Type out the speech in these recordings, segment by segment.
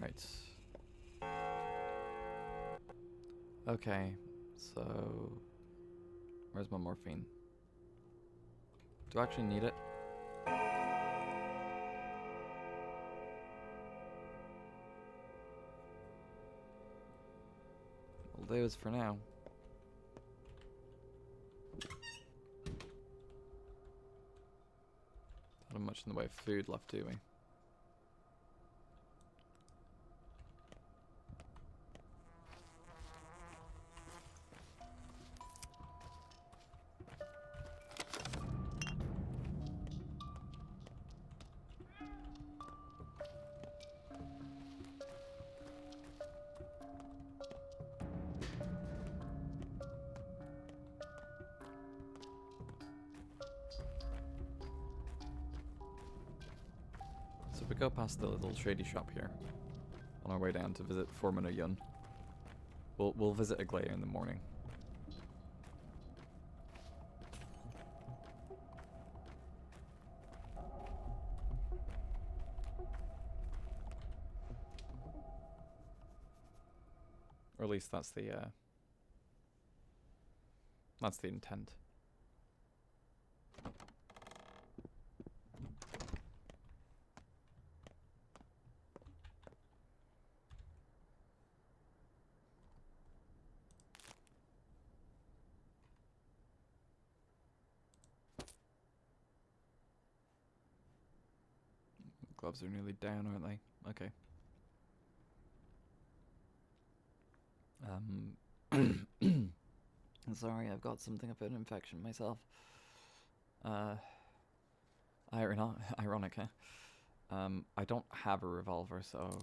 Right. Okay, so where's my morphine? Do I actually need it? Will do is for now. Not much in the way of food left, do we? So if we go past the little shady shop here, on our way down to visit Foreman Yun, we'll visit Aglaya in the morning. Or at least that's the intent. Gloves are nearly down, aren't they? Okay. Sorry, I've got something of an infection myself. Ironic, huh? I don't have a revolver, so...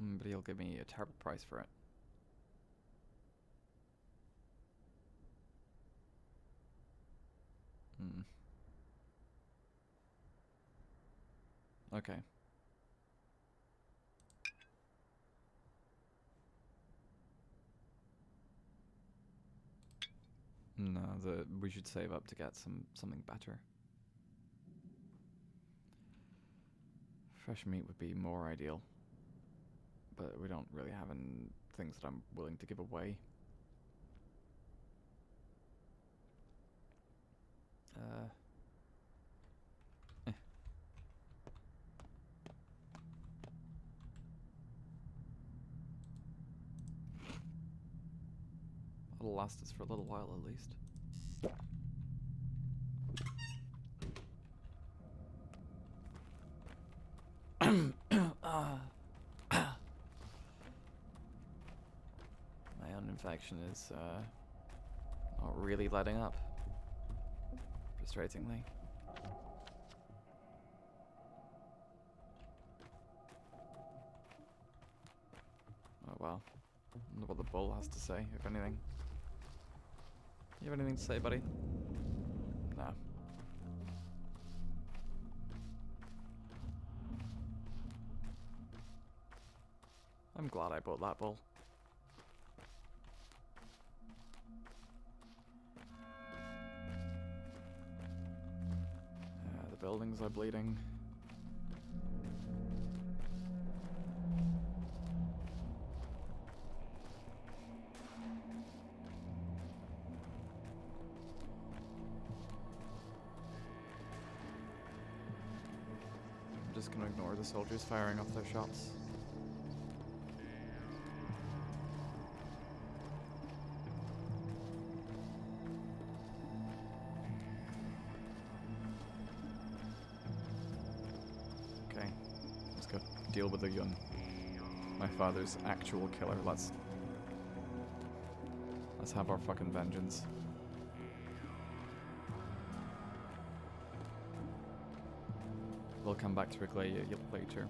but he'll give me a terrible price for it. Okay. No, we should save up to get something better. Fresh meat would be more ideal, but we don't really have any things that I'm willing to give away. It'll last us for a little while at least. My own infection is not really letting up, frustratingly. Oh well. I wonder what the bull has to say, if anything. You have anything to say, buddy? No. I'm glad I bought that bull. The buildings are bleeding. I'm just gonna ignore the soldiers firing off their shots. Okay, let's go deal with the Yun. My father's actual killer. Let's have our fucking vengeance. We'll come back to Aglaya later.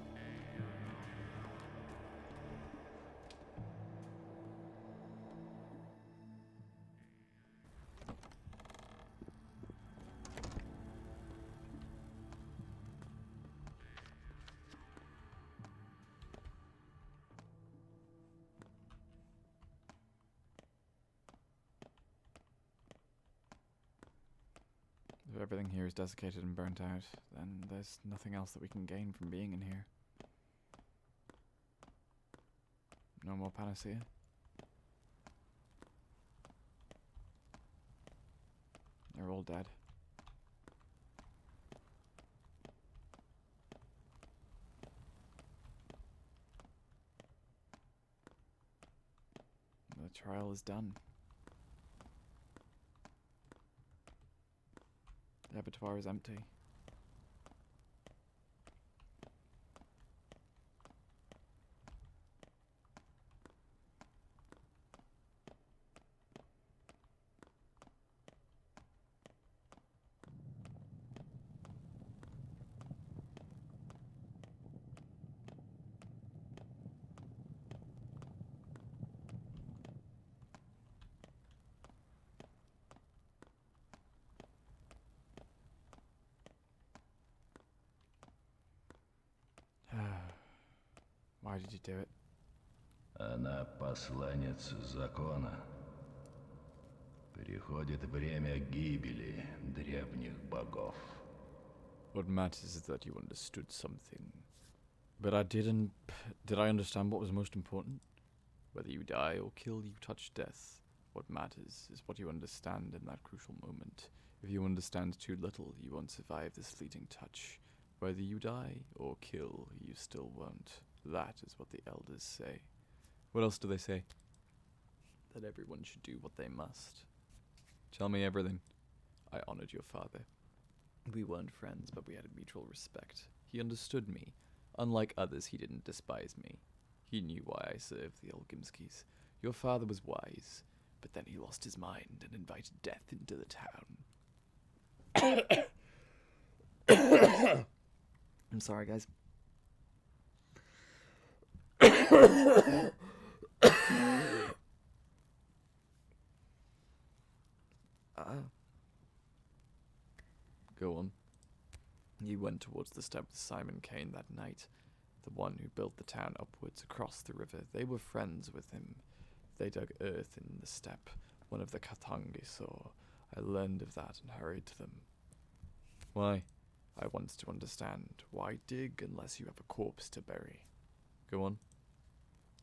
If everything here is desiccated and burnt out, then there's nothing else that we can gain from being in here. No more panacea? They're all dead. The trial is done. The abattoir is empty. Why did you do it? Она посланец закона. Приходит время гибели древних богов. What matters is that you understood something. But I didn't... Did I understand what was most important? Whether you die or kill, you touch death. What matters is what you understand in that crucial moment. If you understand too little, you won't survive this fleeting touch. Whether you die or kill, you still won't. That is what the elders say. What else do they say? That everyone should do what they must. Tell me everything. I honored your father. We weren't friends, but we had a mutual respect. He understood me. Unlike others, he didn't despise me. He knew why I served the Olgimskis. Your father was wise, but then he lost his mind and invited death into the town. I'm sorry, guys. Go on. He went towards the steppe with Simon Kane that night, the one who built the town upwards across the river. They were friends with him. They dug earth in the steppe, one of the Kathangi saw. I learned of that and hurried to them. Why? I wanted to understand. Why dig unless you have a corpse to bury? Go on.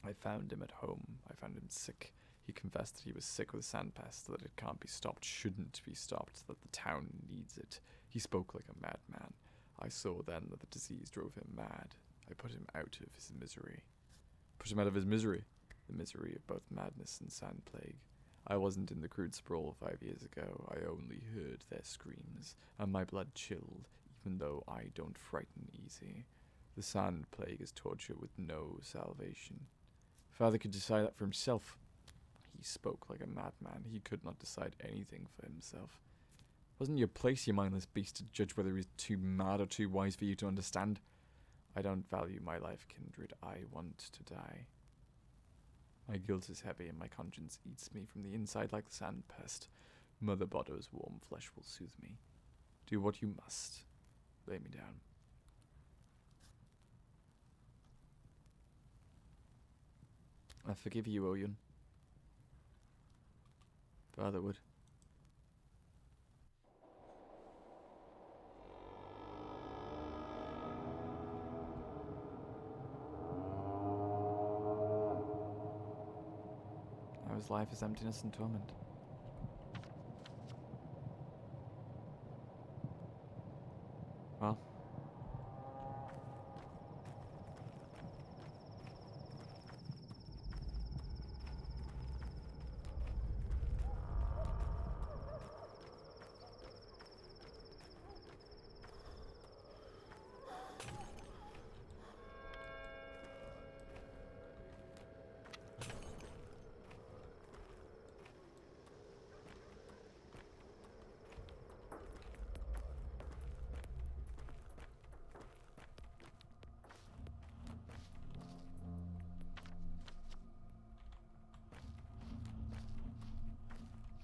I found him at home. I found him sick. He confessed that he was sick with sandpest, that it can't be stopped, shouldn't be stopped, that the town needs it. He spoke like a madman. I saw then that the disease drove him mad. I put him out of his misery. Put him out of his misery? The misery of both madness and sand plague. I wasn't in the crude sprawl 5 years ago. I only heard their screams, and my blood chilled, even though I don't frighten easy. The sand plague is torture with no salvation. Father could decide that for himself. He spoke like a madman. He could not decide anything for himself. Wasn't your place, you mindless beast, to judge whether he was too mad or too wise for you to understand? I don't value my life, kindred. I want to die. My guilt is heavy, and my conscience eats me from the inside like the sand pest. Mother Botto's warm flesh will soothe me. Do what you must. Lay me down. I forgive you, Oyun. Father would. Now his life is emptiness and torment. Well.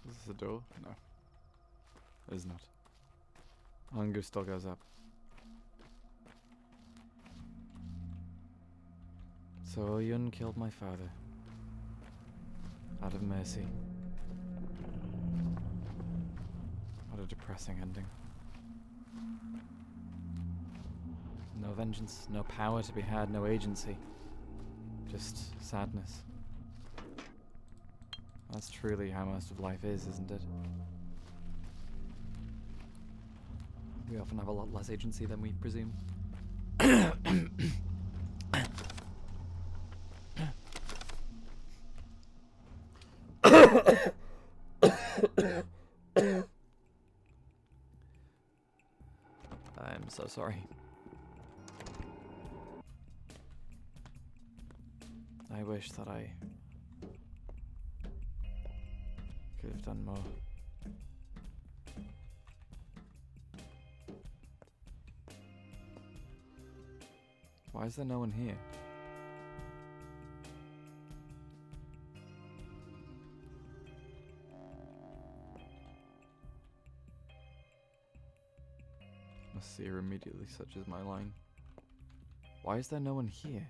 Is this a door? No. It is not. Hunger still goes up. So Oyun killed my father. Out of mercy. What a depressing ending. vengeance, no power to be had, no agency. Just sadness. That's truly how most of life is, isn't it? We often have a lot less agency than we presume. I'm so sorry. I wish that I could have done more. Why is there no one here? Must see her immediately, such is my line. Why is there no one here?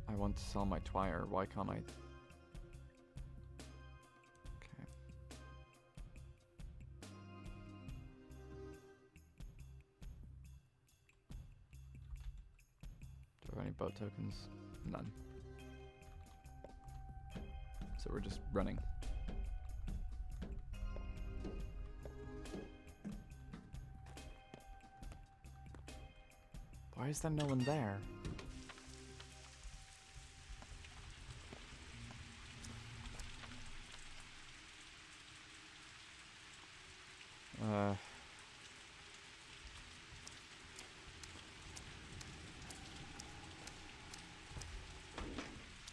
I want to sell my twire, why can't I? Okay. Do I have any boat tokens? None. So we're just running. Why is there no one there?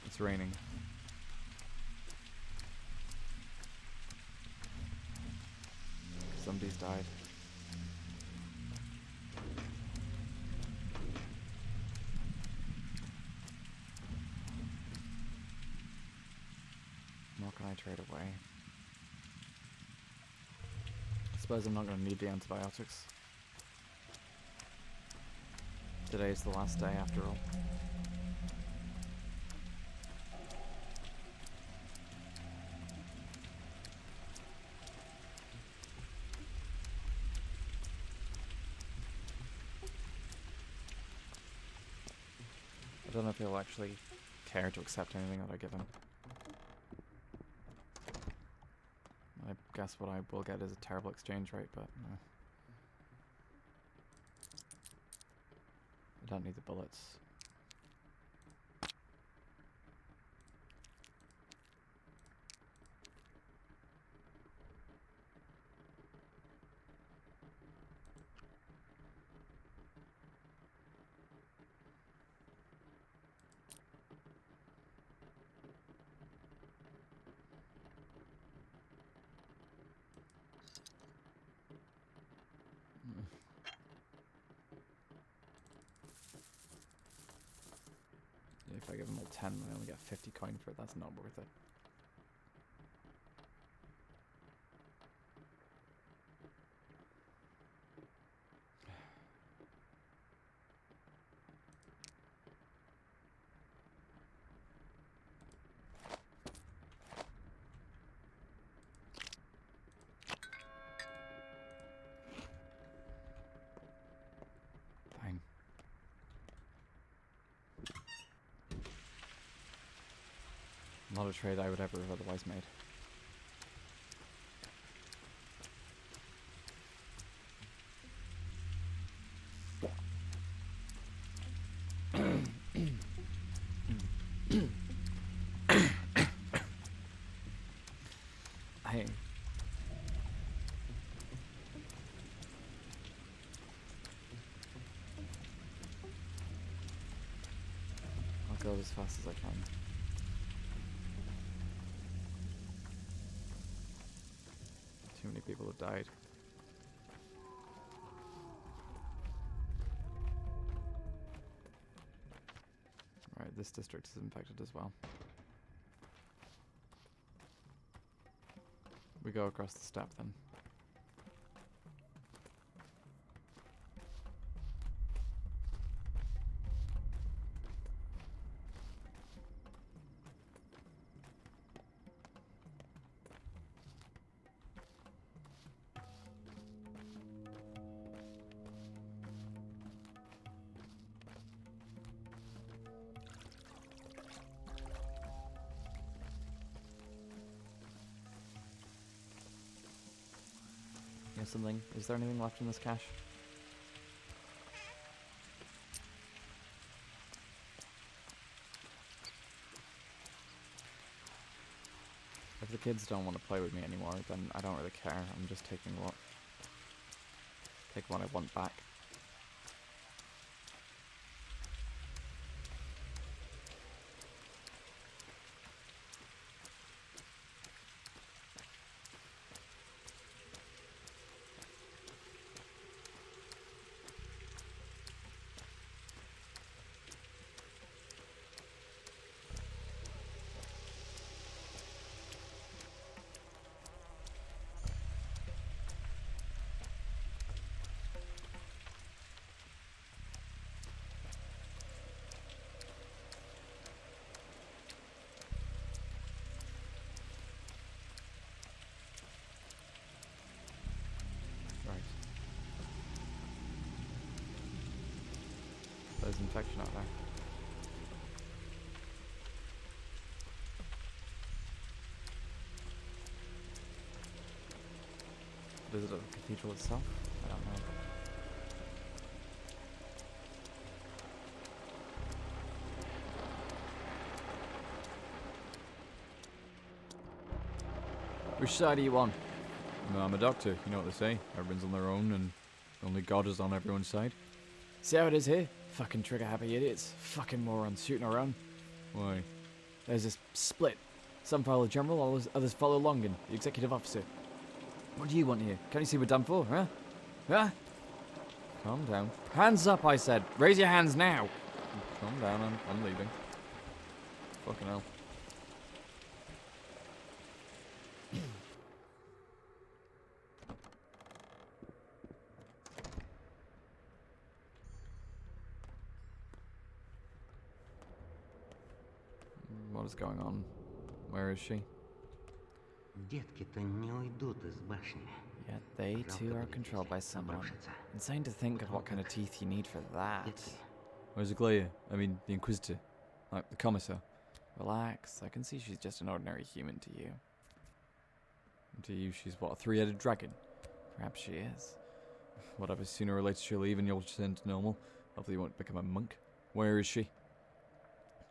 It's raining. Somebody's died. What can I trade away? I suppose I'm not going to need the antibiotics. Today is the last day after all. I don't know if he'll actually care to accept anything that I give him. I guess what I will get is a terrible exchange rate, but I don't need the bullets. If I give him all 10, I only get 50 coin for it. That's not worth it. Fine. Not a trade I would ever have otherwise made. Hey. I'll go as fast as I can. Too many people have died. Right, this district is infected as well. We go across the steppe then. or something. Is there anything left in this cache? If the kids don't want to play with me anymore, then I don't really care. I'm just taking what I want back. There's infection out there. Visit the cathedral itself? I don't know. Which side are you on? No, I'm a doctor. You know what they say. Everyone's on their own and only God is on everyone's side. See how it is here? Fucking trigger happy idiots. Fucking morons shooting around. Why? There's this split. Some follow General, others follow Longan, the executive officer. What do you want here? Can't you see we're done for, huh? Huh? Calm down. Hands up, I said. Raise your hands now. Calm down. I'm leaving. Fucking hell. What is going on? Where is she? Детки-то не уйдут из башни. Yet they too are controlled by someone. Insane to think of what kind of teeth you need for that. Where's the Glaya? I mean, the Inquisitor. Like, the Commissar. Relax, I can see she's just an ordinary human to you. And to you, she's what, a three-headed dragon? Perhaps she is. Whatever, sooner or later she'll leave and you'll turn to normal. Hopefully you won't become a monk. Where is she?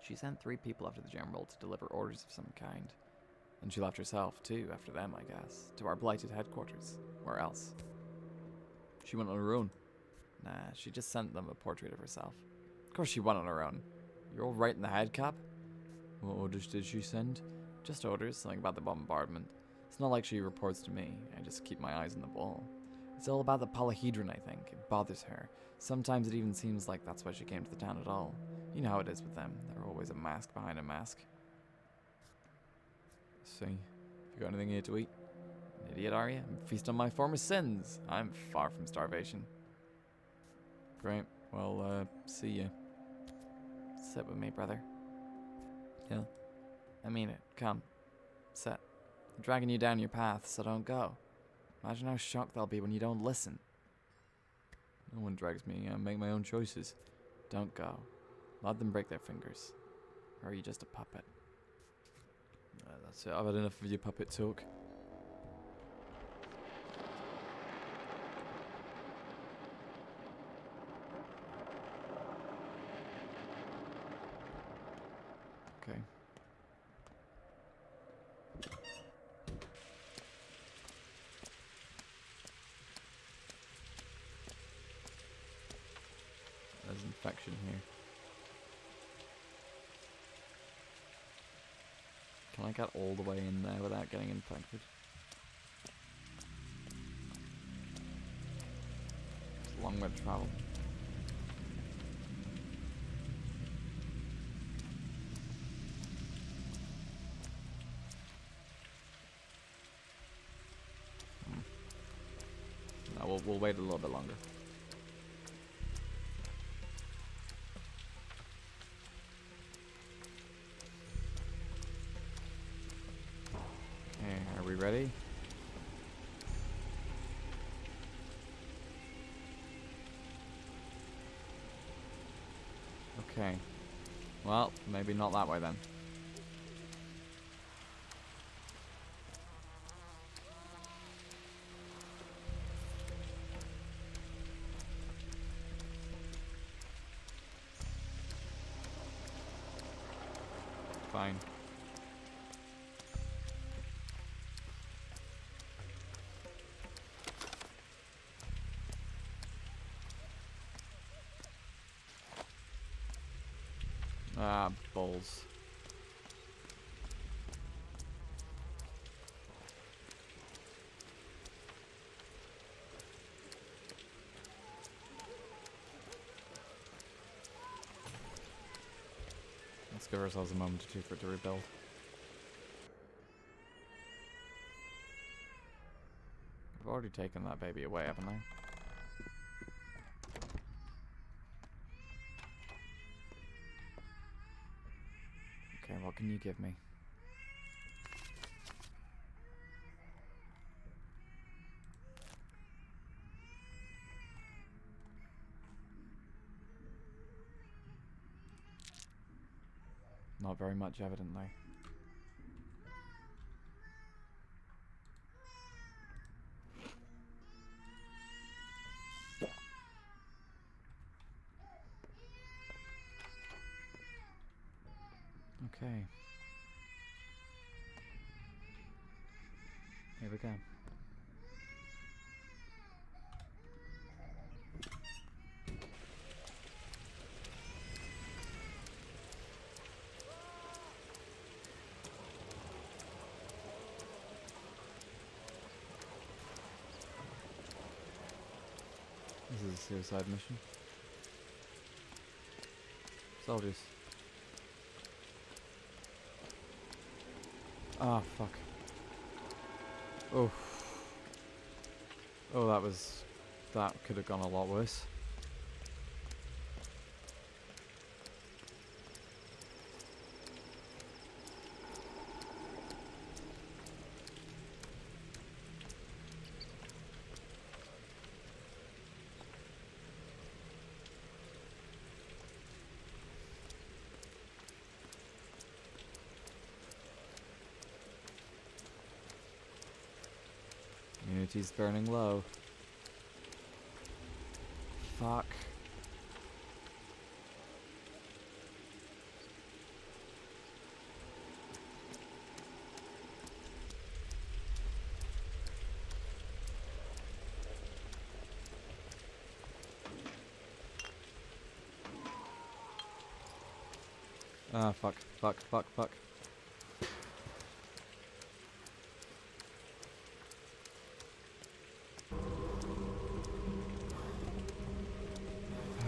She sent 3 people after the General to deliver orders of some kind. And she left herself, too, after them, I guess. To our blighted headquarters. Where else? She went on her own. Nah, she just sent them a portrait of herself. Of course she went on her own. You're all right in the head, Cap? What orders did she send? Just orders, something about the bombardment. It's not like she reports to me. I just keep my eyes on the ball. It's all about the polyhedron, I think. It bothers her. Sometimes it even seems like that's why she came to the town at all. You know how it is with them. They're always a mask behind a mask. See. You got anything here to eat? An idiot, are you? Feast on my former sins. I'm far from starvation. Great. Well, see ya. Sit with me, brother. Yeah? I mean it. Come. Sit. I'm dragging you down your path, so don't go. Imagine how shocked they'll be when you don't listen. No one drags me. I make my own choices. Don't go. Let them break their fingers. Or are you just a puppet? That's it. I've had enough of your puppet talk. Okay. There's infection here. Can I get all the way in there without getting infected? It's a long way to travel. No, we'll wait a little bit longer. Are we ready? Okay. Well, maybe not that way then. Ah, balls. Let's give ourselves a moment or two for it to rebuild. I've already taken that baby away, haven't I? Okay, what can you give me? Not very much, evidently. Okay. Here we go. This is a suicide mission. Soldiers. Ah, fuck. Oh. Oh, that could have gone a lot worse. Unity's burning low. Fuck. Ah, fuck, fuck, fuck, fuck.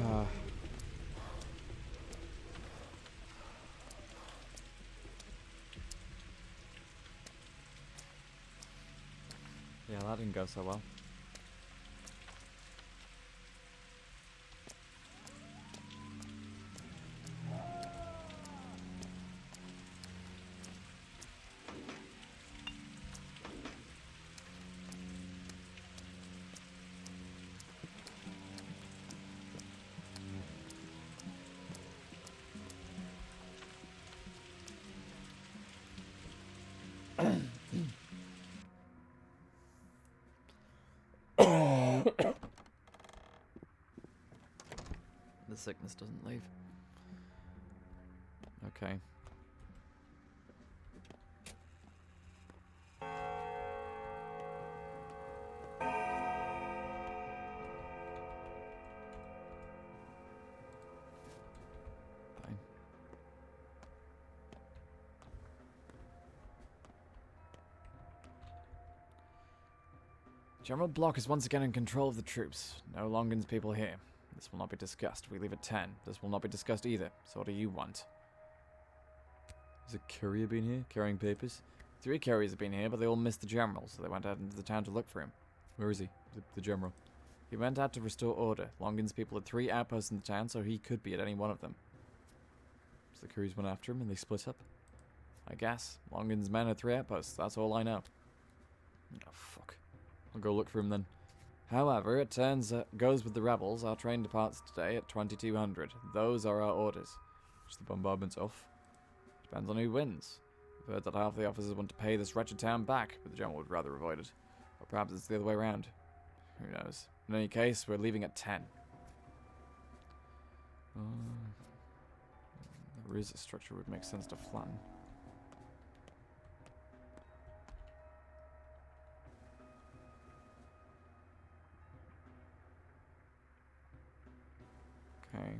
Ah. Yeah, that didn't go so well. The sickness doesn't leave. Okay. Fine. General Bloch is once again in control of the troops. No Longin's people here. This will not be discussed. We leave at 10. This will not be discussed either. So what do you want? Has a courier been here, carrying papers? 3 couriers have been here, but they all missed the general, so they went out into the town to look for him. Where is he, the general? He went out to restore order. Longin's people had 3 outposts in the town, so he could be at any one of them. So the couriers went after him, and they split up? I guess. Longin's men had 3 outposts. That's all I know. Oh, fuck. I'll go look for him then. However, it goes with the rebels. Our train departs today at 2200. Those are our orders. Is the bombardment's off? Depends on who wins. We've heard that half the officers want to pay this wretched town back, but the general would rather avoid it. Or perhaps it's the other way around. Who knows? In any case, we're leaving at 10. There is a structure would make sense to flatten. Okay.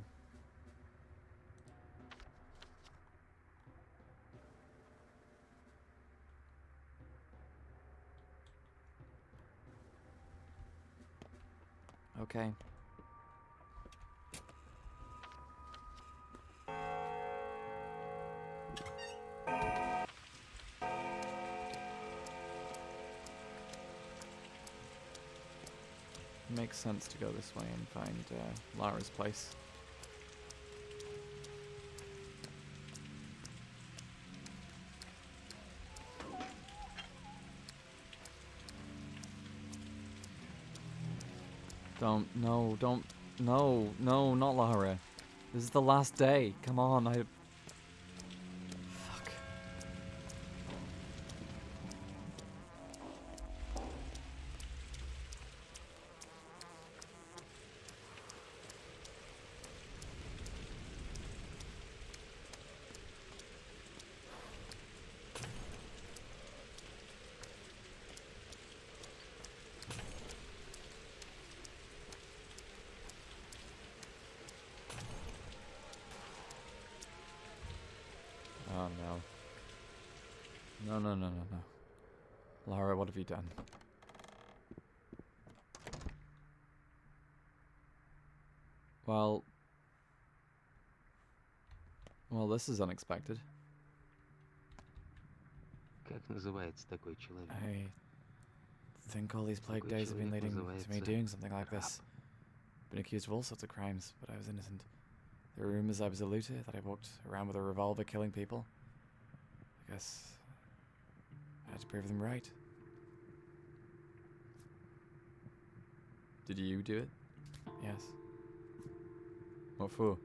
Okay. Makes sense to go this way and find Lara's place. No, not Lara. This is the last day. Come on, Fuck. Oh no. No. Lara, what have you done? Well, this is unexpected. Как называется такой человек? I think all these plague days have been leading to me doing something like this. Been accused of all sorts of crimes, but I was innocent. There were rumors I was a looter, that I walked around with a revolver killing people. I guess I had to prove them right. Did you do it? Yes. What for?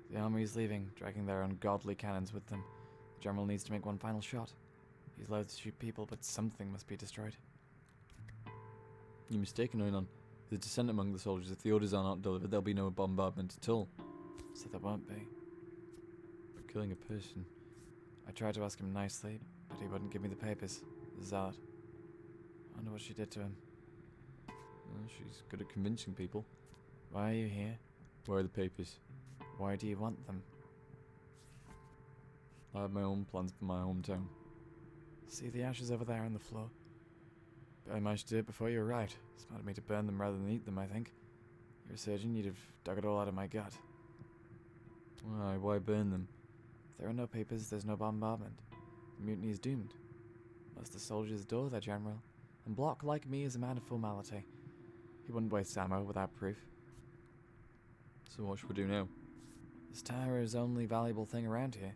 The army is leaving, dragging their ungodly cannons with them. The general needs to make one final shot. He's loath to shoot people, but something must be destroyed. You're mistaken, Oinon. There's dissent among the soldiers. If the orders are not delivered, there'll be no bombardment at all. So there won't be. For killing a person. I tried to ask him nicely, but he wouldn't give me the papers. The zealot. I wonder what she did to him. Well, she's good at convincing people. Why are you here? Where are the papers? Why do you want them? I have my own plans for my hometown. See the ashes over there on the floor? But I managed to do it before you arrived. Smart of me to burn them rather than eat them, I think. You're a surgeon, you'd have dug it all out of my gut. Why burn them? If there are no papers, there's no bombardment. The mutiny is doomed. Most of the soldiers adore their general. And Bloch, like me, is a man of formality. He wouldn't waste ammo without proof. So what should we do now? This tower is the only valuable thing around here.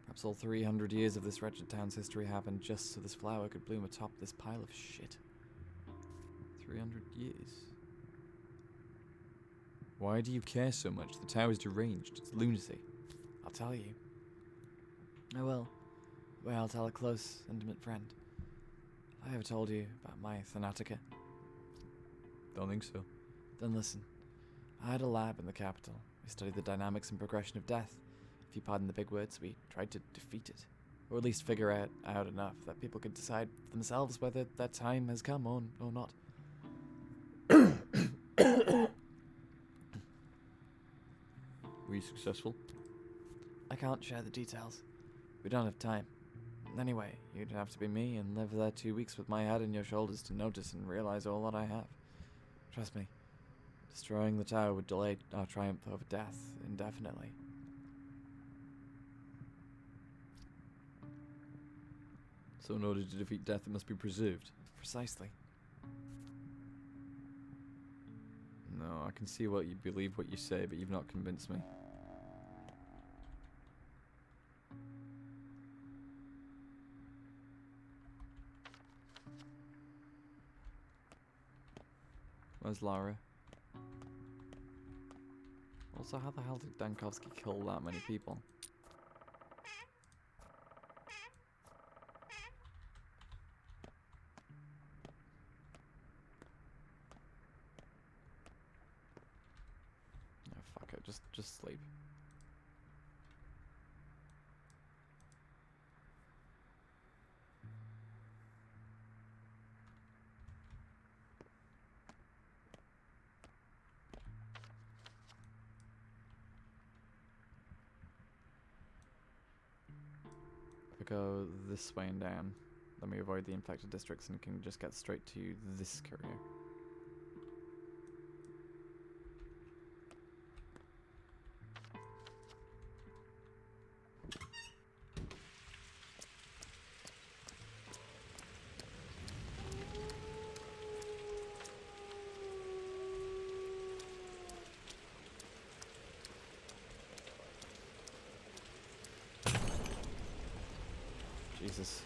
Perhaps all 300 years of this wretched town's history happened just so this flower could bloom atop this pile of shit. 300 years? Why do you care so much? The tower's deranged. It's lunacy. I'll tell you. I will. Well, I'll tell a close, intimate friend. Have I ever told you about my Thanatica? Don't think so. Then listen. I had a lab in the capital. We studied the dynamics and progression of death. If you pardon the big words, we tried to defeat it. Or at least figure out enough that people could decide for themselves whether that time has come or not. Were you successful? I can't share the details. We don't have time. Anyway, you'd have to be me and live there 2 weeks with my head on your shoulders to notice and realize all that I have. Trust me, destroying the tower would delay our triumph over death indefinitely. So in order to defeat death, it must be preserved. Precisely. No, I can see what you believe, what you say, but you've not convinced me. Where's Lara? Also, how the hell did Dankovsky kill that many people? Oh, fuck it. Just sleep. We go this way and down, then we avoid the infected districts and can just get straight to this courier. Jesus.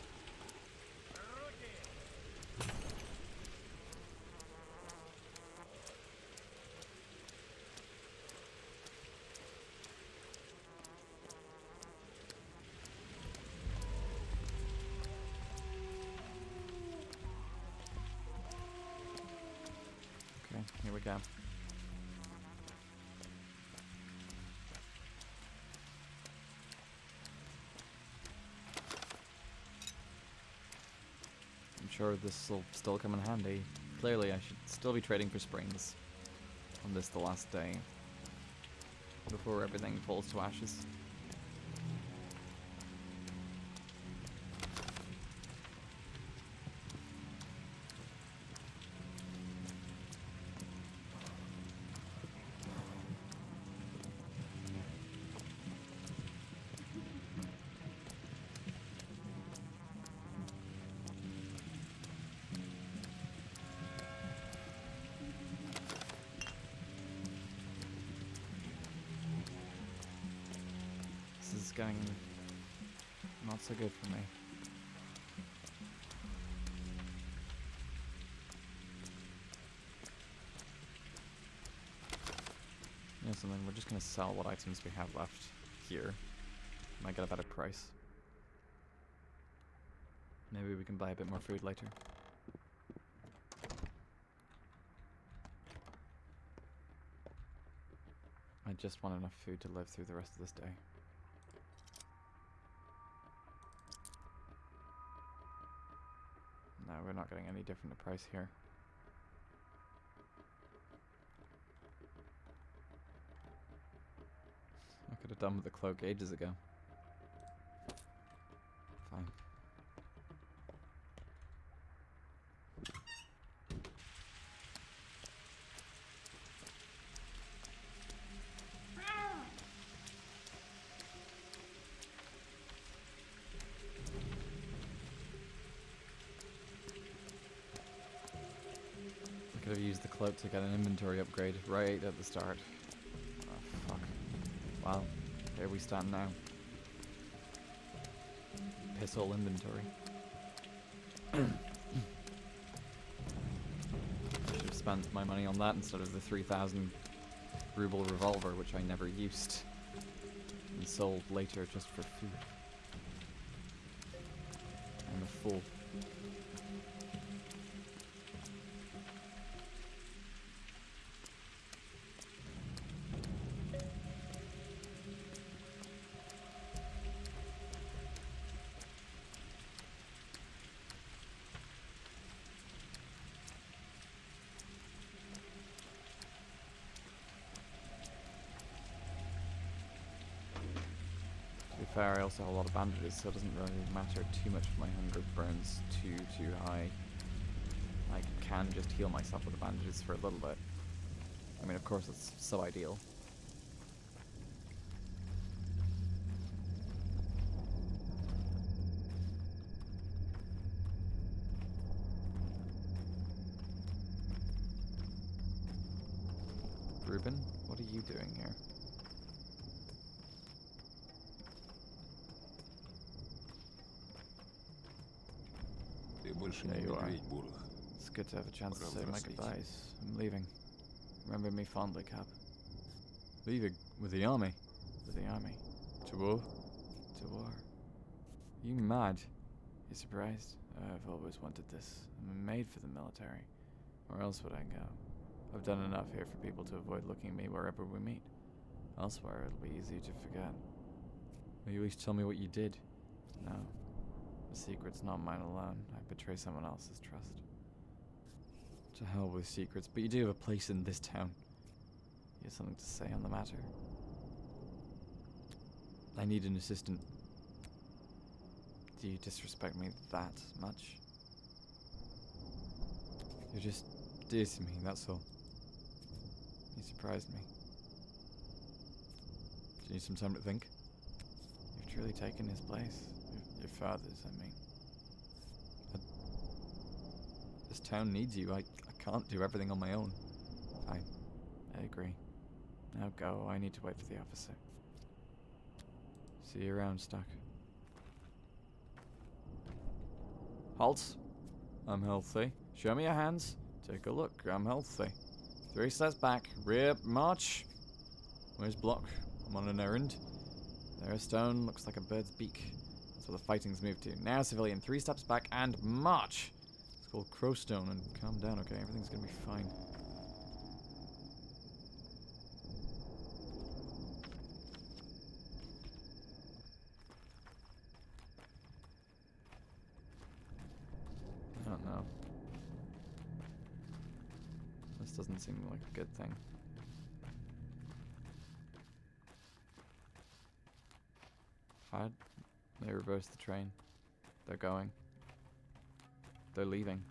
Okay, here we go. I'm sure this will still come in handy. Clearly, I should still be trading for springs on this, the last day, before everything falls to ashes. This is going not so good for me. You know something, we're just gonna sell what items we have left here. Might get a better price. Maybe we can buy a bit more food later. I just want enough food to live through the rest of this day. No, we're not getting any different a price here. I could have done with the cloak ages ago. Fine. I could have used the cloak to get an inventory upgrade right at the start. Oh, fuck. Well, here we stand now. Piss all inventory. I should have spent my money on that instead of the 3,000 ruble revolver, which I never used, and sold later just for food. I'm a fool. To be fair, I also have a lot of bandages, so it doesn't really matter too much if my hunger burns too high. I can just heal myself with the bandages for a little bit. I mean, of course, it's sub-ideal. Ruben, what are you doing here? Ты больше There не you are. медведь, Бурах. It's good to have a chance to Пора say my взрослеть. goodbyes. I'm leaving. Remember me fondly, Cap. Leaving? With the army? With the army. To war? To war. You mad? You surprised? I've always wanted this. I'm made for the military. Where else would I go? I've done enough here for people to avoid looking at me wherever we meet. Elsewhere, it'll be easy to forget. Will you at least tell me what you did? No. The secret's not mine alone. I betray someone else's trust. To hell with secrets, but you do have a place in this town. You have something to say on the matter? I need an assistant. Do you disrespect me that much? You're just dissing me, that's all. You surprised me. Do you need some time to think? You've truly taken his place. Your father's, I mean. This town needs you. I can't do everything on my own. Fine. I agree. Now go. I need to wait for the officer. See you around, Stock. Halt. I'm healthy. Show me your hands. Take a look. I'm healthy. 3 steps back. Rear march. Where's Bloch? I'm on an errand. There's stone. Looks like a bird's beak. That's where the fighting's moved to. Now civilian. 3 steps back and march. It's called Crowstone, and calm down, okay? Everything's gonna be fine. I don't know. This doesn't seem like a good thing. How'd they reverse the train? They're going. They're leaving.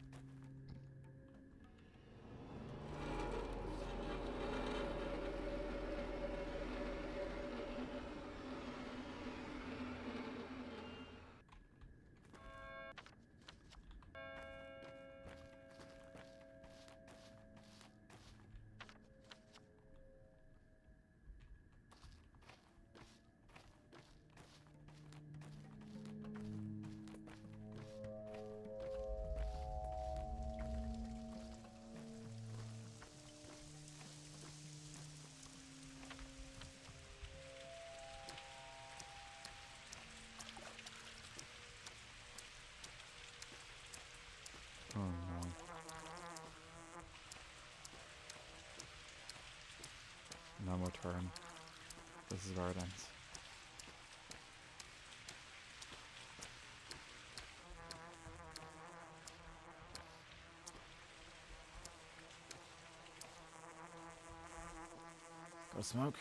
Oh no. No more turn. This is where it ends. Got a smoke?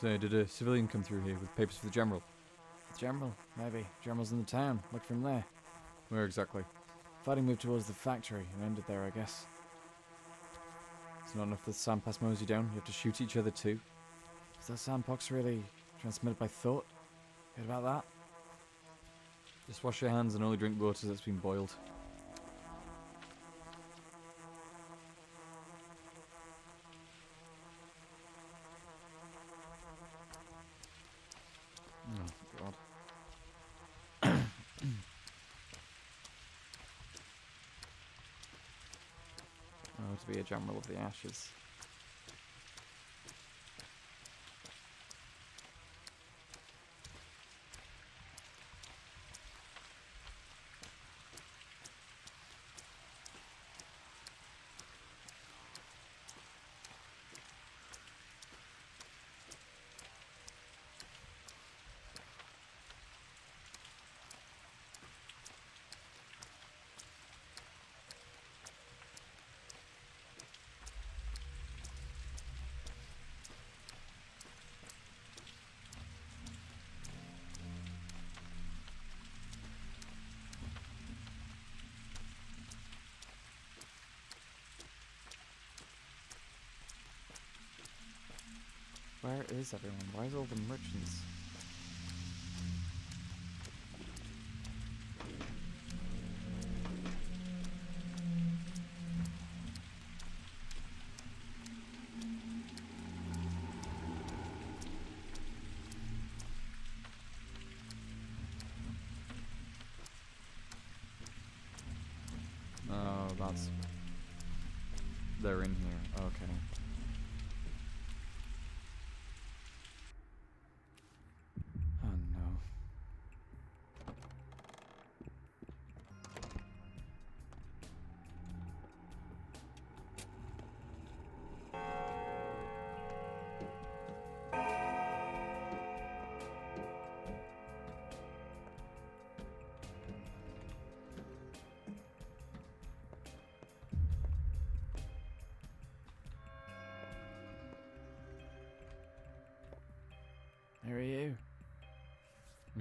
Say, did a civilian come through here with papers for the General? The General? Maybe. General's in the town. Look from there. Where exactly? Fighting moved towards the factory and ended there, I guess. It's not enough that sandpass mows you down, you have to shoot each other too. Is that sandpox really transmitted by thought? Heard about that? Just wash your hands and only drink water that's been boiled. Oh, God. Oh, to be a general of the ashes. Where is everyone? Why is all the merchants? Oh, that's... They're in here. Okay. Oh no. Who are you?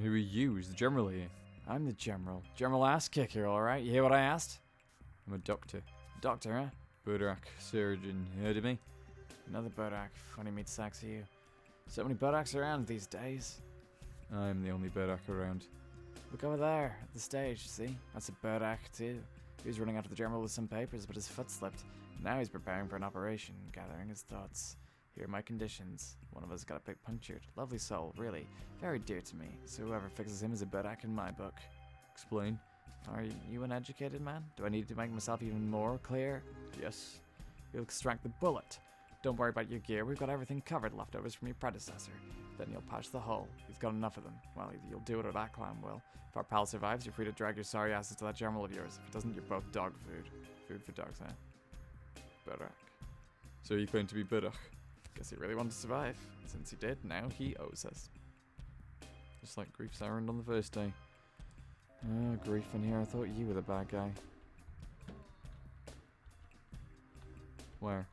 Who are you? Is the General here? I'm the General. General ass kicker, alright? You hear what I asked? I'm a doctor. Doctor, huh? Bloch, surgeon. You heard of me? Another Bloch. Funny me to sax you. So many Blochs around these days. I'm the only Bloch around. Look over there, at the stage, see? That's a Bloch too. He was running after the General with some papers, but his foot slipped. Now he's preparing for an operation, gathering his thoughts. Here are my conditions. One of us got a pig punctured. Lovely soul, really. Very dear to me. So whoever fixes him is a Bloch in my book. Explain. Are you an educated man? Do I need to make myself even more clear? Yes. You'll extract the bullet. Don't worry about your gear. We've got everything covered, leftovers from your predecessor. Then you'll patch the hole. He's got enough of them. Well, either you'll do it or that clown will. If our pal survives, you're free to drag your sorry asses to that general of yours. If he doesn't, you're both dog food. Food for dogs, huh? Bloch. So you claim to be Bloch. Guess he really wanted to survive. Since he did, now he owes us. Just like Grief's errand on the first day. Oh, Grief in here. I thought you were the bad guy. Where?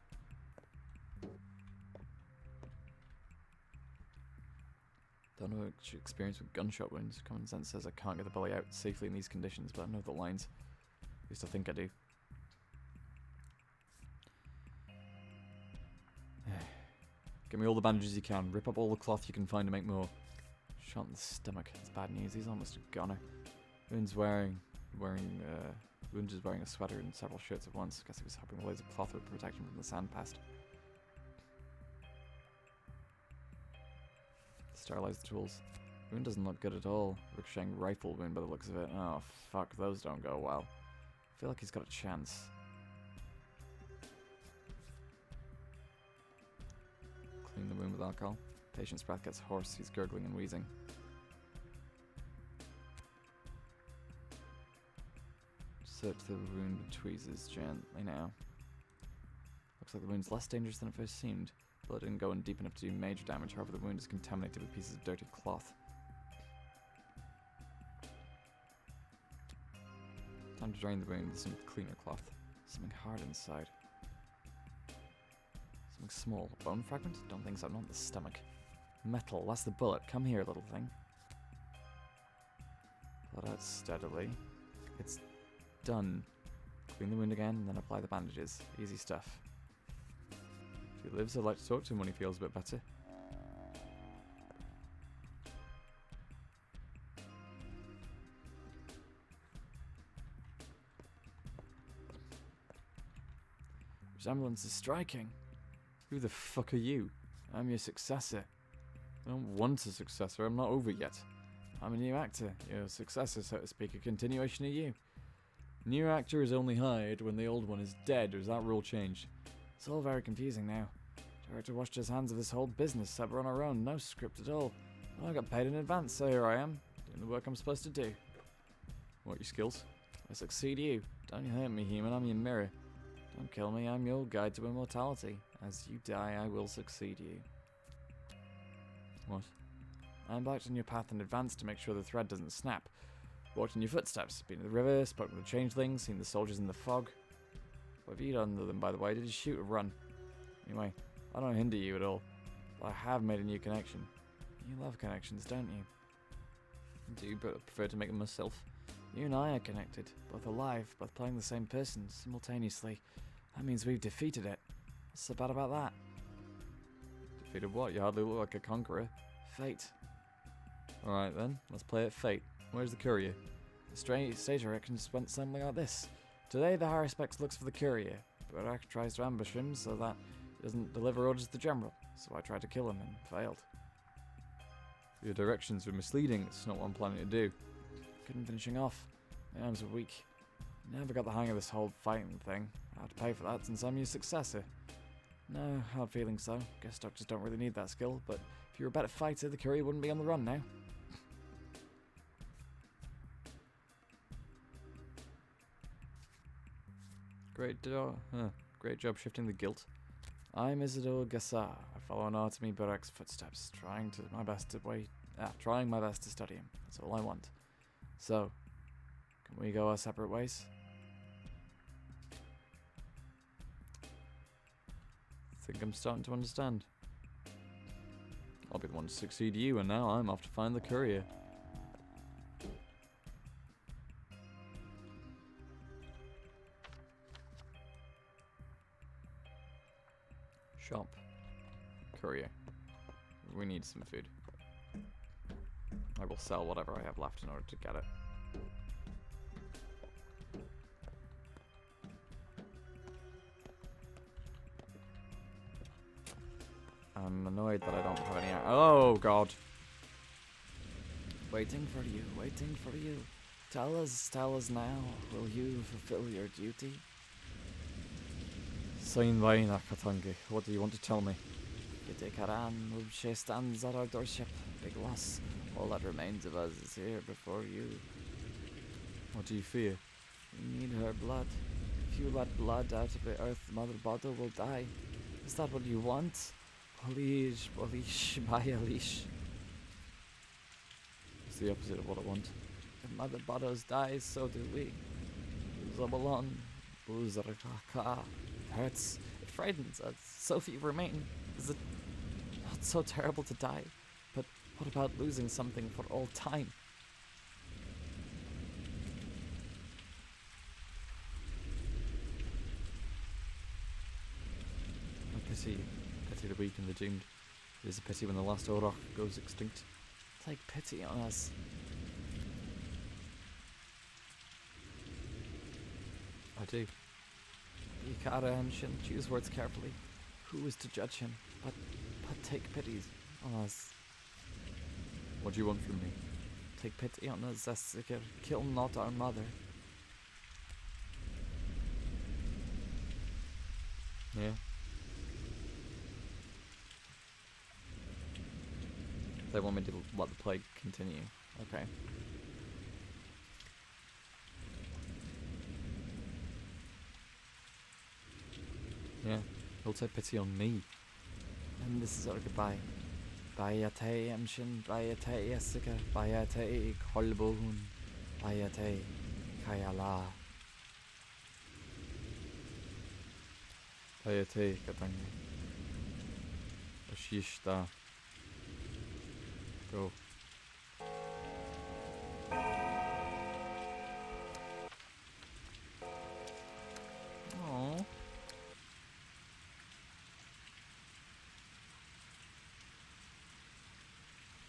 Don't know much experience with gunshot wounds. Common sense says I can't get the bully out safely in these conditions, but I know the lines. At least I think I do. Give me all the bandages you can. Rip up all the cloth you can find to make more. Shot in the stomach. It's bad news. He's almost a goner. Wound's wearing a sweater and several shirts at once. Guess he was hoping the layers of cloth would protect him from the sand pest. Sterilize the tools. Wound doesn't look good at all. Ricocheting rifle wound by the looks of it. Oh fuck, those don't go well. I feel like he's got a chance. Clean the wound with alcohol. Patient's breath gets hoarse. He's gurgling and wheezing. Search the wound with tweezers gently now. Looks like the wound's less dangerous than it first seemed. Blood didn't go in deep enough to do major damage, however the wound is contaminated with pieces of dirty cloth. Time to drain the wound with some cleaner cloth. Something hard inside. Something small. A bone fragment? Don't think so, not in the stomach. Metal, that's the bullet. Come here, little thing. Blood out steadily. It's done. Clean the wound again, and then apply the bandages. Easy stuff. If he lives, I'd like to talk to him when he feels a bit better. Resemblance is striking. Who the fuck are you? I'm your successor. I don't want a successor, I'm not over yet. I'm a new actor, your successor, so to speak, a continuation of you. New actor is only hired when the old one is dead, or has that rule changed? It's all very confusing now. Director washed his hands of this whole business, said we're on our own, no script at all. Well, I got paid in advance, so here I am, doing the work I'm supposed to do. What, your skills? I succeed you. Don't you hurt me, human, I'm your mirror. Don't kill me, I'm your guide to immortality. As you die, I will succeed you. What? I embarked on your path in advance to make sure the thread doesn't snap. Walked in your footsteps, been to the river, spoken with the changelings, seen the soldiers in the fog. What have you done to them, by the way? Did you shoot or run? Anyway, I don't hinder you at all, but I have made a new connection. You love connections, don't you? I do, but I prefer to make them myself. You and I are connected, both alive, both playing the same person, simultaneously. That means we've defeated it. What's so bad about that? Defeated what? You hardly look like a conqueror. Fate. Alright then, let's play at Fate. Where's the courier? The stage direction just went something like this. Today the Haruspex looks for the courier, but Bloch tries to ambush him so that he doesn't deliver orders to the general. So I tried to kill him and failed. Your directions were misleading, it's not what I'm planning to do. Couldn't finish him off. My arms were weak. Never got the hang of this whole fighting thing. I had to pay for that since I'm your successor. No, hard feelings though. Guess doctors don't really need that skill, but if you were a better fighter, the courier wouldn't be on the run now. Great job shifting the guilt. I'm Isadora Gassar. I follow Anatomy Bloch's footsteps, trying my best to study him. That's all I want. So, can we go our separate ways? Think I'm starting to understand. I'll be the one to succeed you, and now I'm off to find the courier. Shop. Courier. We need some food. I will sell whatever I have left in order to get it. I'm annoyed that I don't have any. Oh god. Waiting for you, waiting for you. Tell us now, will you fulfill your duty? Sain Vaina Katangi, what do you want to tell me? Gitekaran Ubshe stands at our doorstep. Big loss. All that remains of us is here before you. What do you fear? We need her blood. If you let blood out of the earth, Mother Bottle will die. Is that what you want? Polish, Bayalish. It's the opposite of what I want. If Mother Bottles dies, so do we. Zabalon, Buzarkaka. It hurts. It frightens us. So few remain. Is it not so terrible to die? But what about losing something for all time? Pity the weak and the doomed. It is a pity when the last Orok goes extinct. Take pity on us. I do. Ikara Henshin, choose words carefully. Who is to judge him? But take pity on us. What do you want from me? Take pity on us, Zessikir. Kill not our mother. Yeah? They want me to let the plague continue. Okay. Yeah, he'll take pity on me. And this is our goodbye. Bayate Emshin, Bayate Jessica, Bayate Kolbohun, Bayate Kayala. Hayate Katangi. Ashishta. Go. Aww.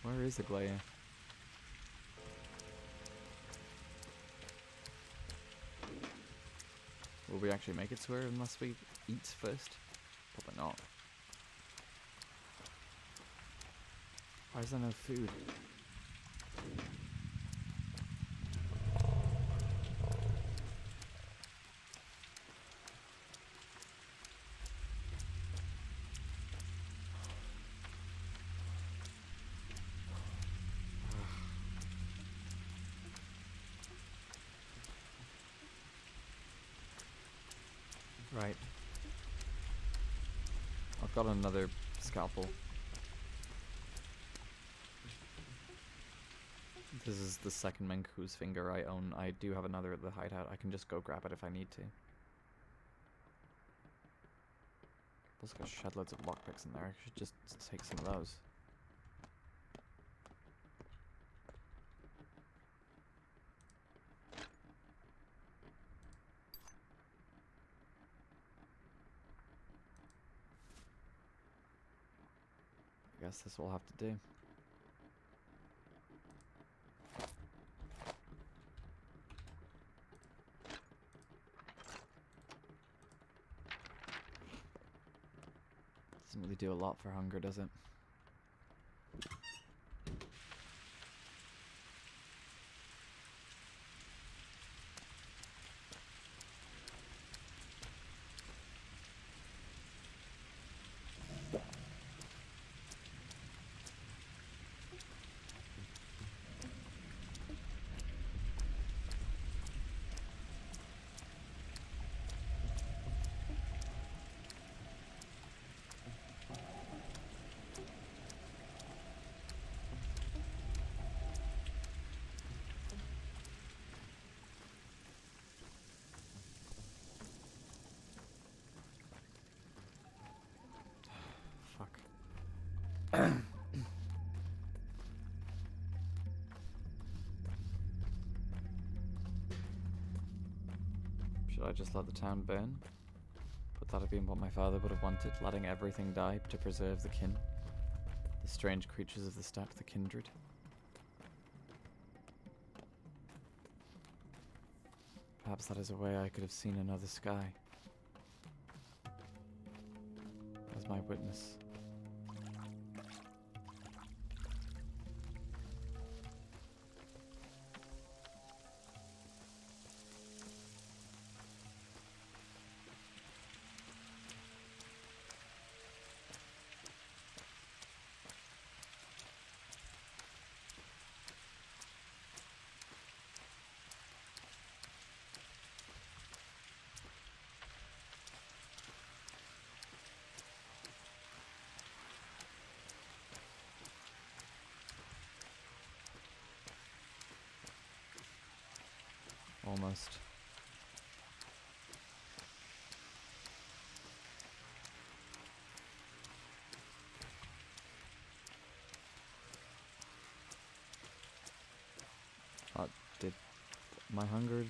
Where is the Glaya? Will we actually make it to her unless we eat first? Probably not. Why is there no food? Right. I've got another scalpel. This is the second mink whose finger I own. I do have another at the hideout. I can just go grab it if I need to. Also got shed loads of lockpicks in there. I should just take some of those. I guess this will have to do. Doesn't really do a lot for hunger, does it? Should I just let the town burn? Would that have been what my father would have wanted, letting everything die to preserve the kin? The strange creatures of the steppe, the kindred? Perhaps that is a way I could have seen another sky. As my witness. Almost. Did my hungers...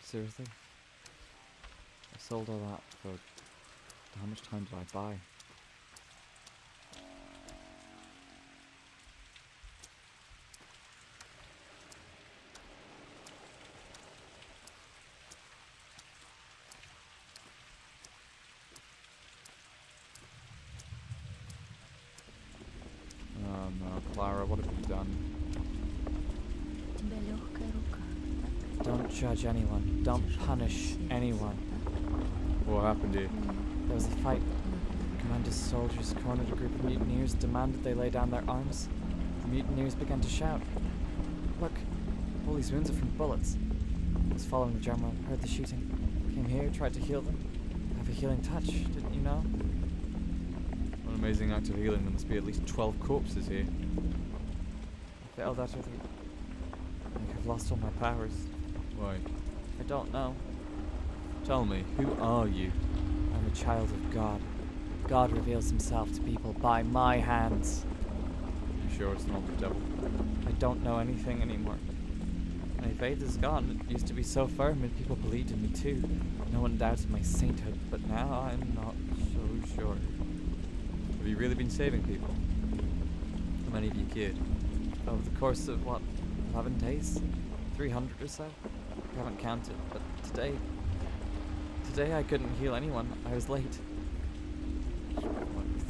Seriously? I sold all that for... How much time did I buy? Oh no, Clara, what have you done? Don't judge anyone. Don't punish anyone. What happened here? There was a fight. Commander's soldiers cornered a group of mutineers, demanded they lay down their arms. The mutineers began to shout. Look, all these wounds are from bullets. I was following the general, heard the shooting. Came here, tried to heal them. I have a healing touch, didn't you know? What an amazing act of healing. There must be at least 12 corpses here. I failed utterly. I think I've lost all my powers. Why? I don't know. Tell me, who are you? I'm a child of God. God reveals himself to people by my hands. You sure it's not the devil? I don't know anything anymore. My faith is gone. It used to be so firm and people believed in me too. No one doubted my sainthood, but now I'm not so sure. Have you really been saving people? How many have you cured? Over the course of, 11 days? 300 or so? I haven't counted, but today I couldn't heal anyone. I was late.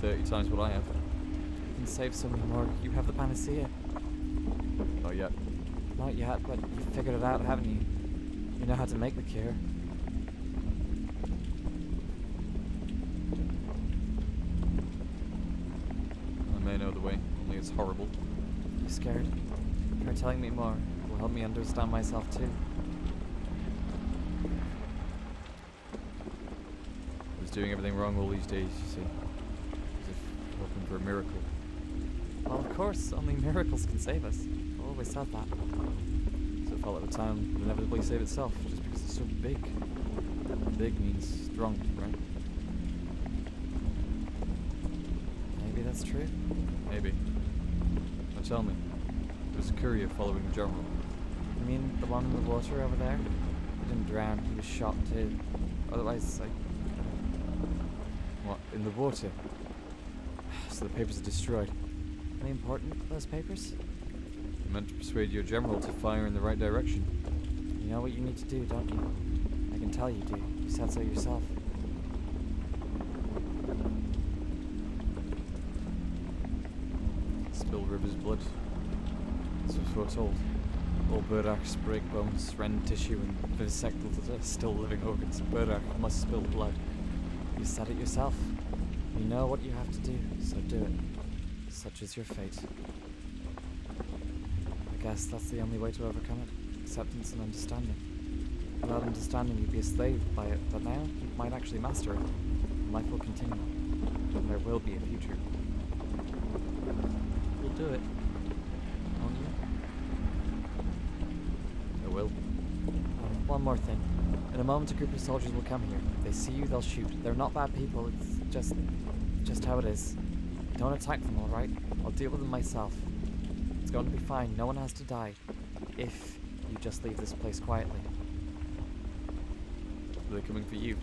30 times what I have. You can save so many more. You have the panacea. Not yet. Not yet, but you've figured it out, haven't you? You know how to make the cure. I may know the way, only it's horrible. You scared? Try telling me more. It will help me understand myself too. I was doing everything wrong all these days, you see. As if hoping for a miracle. Well, of course, only miracles can save us. I've always said that. So I felt like the town would inevitably save itself, just because it's so big. Big means strong, right? Maybe that's true. Maybe. Now tell me, there was a courier following the general. You mean the one in the water over there? He didn't drown, he was shot too. Otherwise, What, in the water? So the papers are destroyed. Are they important, those papers? You meant to persuade your general to fire in the right direction. You know what you need to do, don't you? I can tell you do. You said so yourself. Spill River's blood. This was foretold. All Burdock's break bones, rend tissue, and vivisect the still living organs. Burdock must spill blood. You said it yourself. You know what you have to do, so do it. Such is your fate. I guess that's the only way to overcome it. Acceptance and understanding. Without understanding, you'd be a slave by it, but now you might actually master it. And life will continue. And there will be a future. You'll do it. Won't you? I will. One more thing. In a moment, a group of soldiers will come here. If they see you, they'll shoot. They're not bad people. It's just how it is. Don't attack them, alright? I'll deal with them myself. It's going to be fine. No one has to die. If you just leave this place quietly. They're coming for you.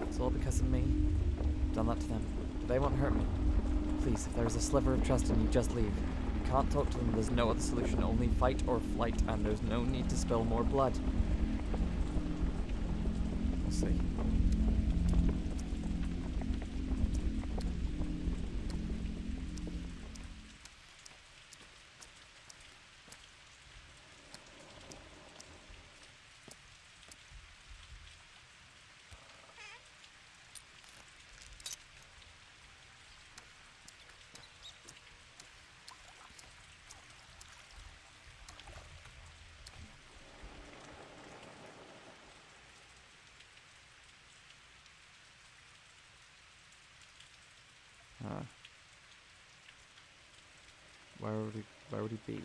It's all because of me. I've done that to them. But they won't hurt me. Please, if there's a sliver of trust in you, just leave. You can't talk to them. There's no other solution. Only fight or flight. And there's no need to spill more blood. We'll see. Where would he be?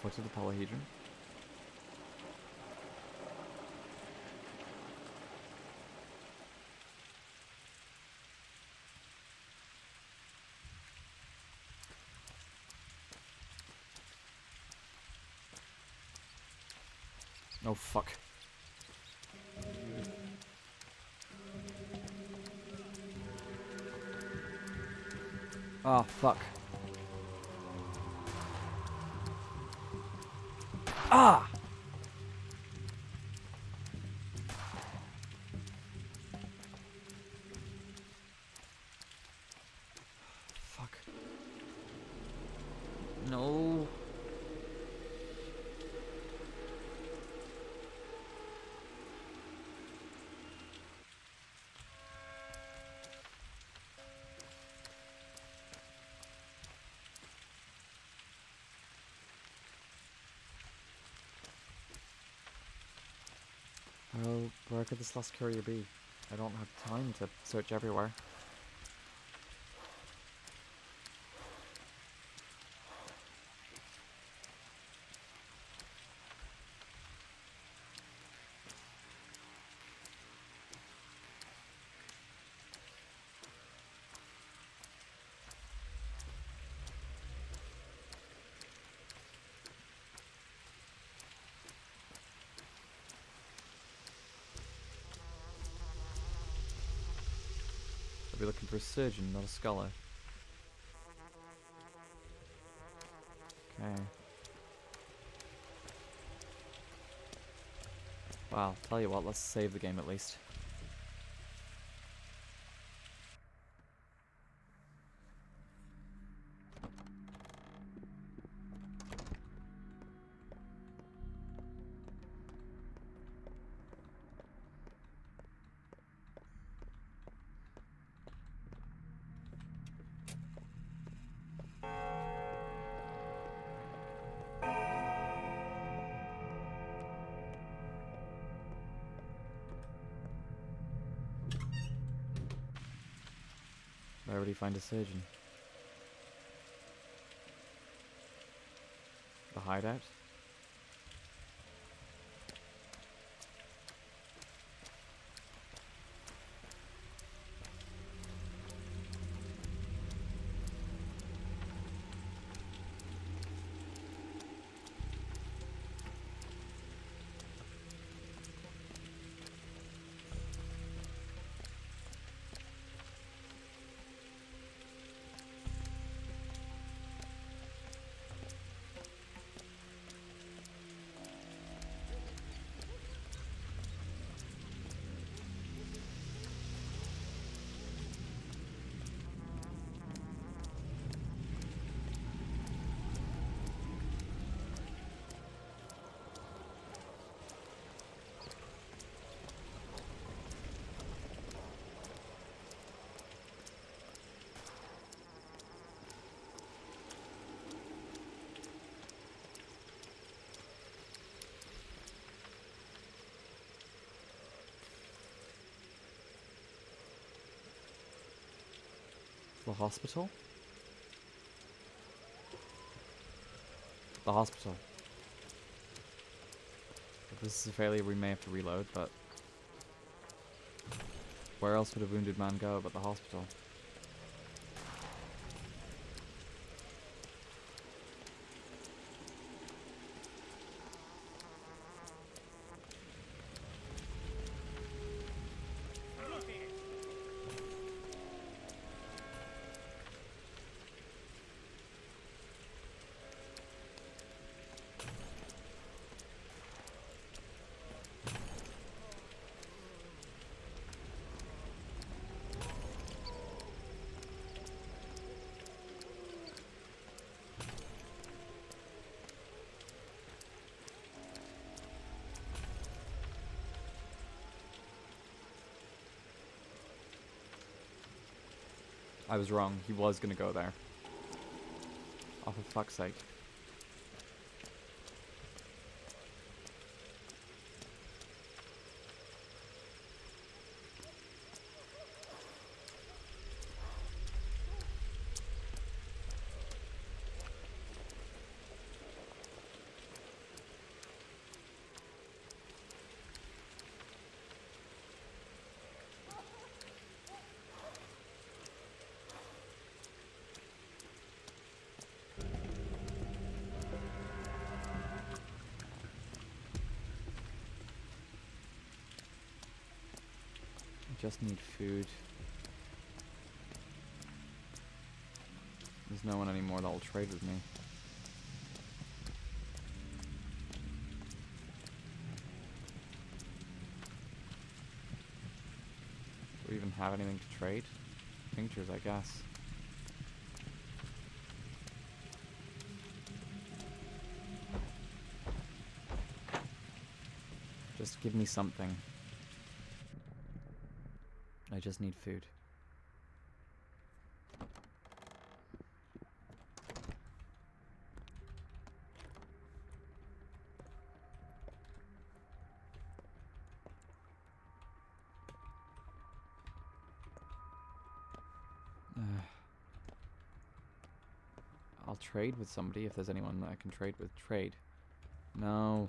foot of the polyhedron. Oh fuck. Oh fuck. Ah! Fuck. No. Well, where could this last courier be? I don't have time to search everywhere. I'll be looking for a surgeon, not a scholar. Okay. Well, tell you what, let's save the game at least. Where would he find a surgeon? The hideout? The hospital? The hospital. If this is a failure, we may have to reload, but... where else would a wounded man go but the hospital? I was wrong. He was gonna go there. Oh, for fuck's sake. just need food. There's no one anymore that will trade with me. Do we even have anything to trade? Tinctures, I guess. Just give me something. I just need food. I'll trade with somebody if there's anyone that I can trade with. Trade. No.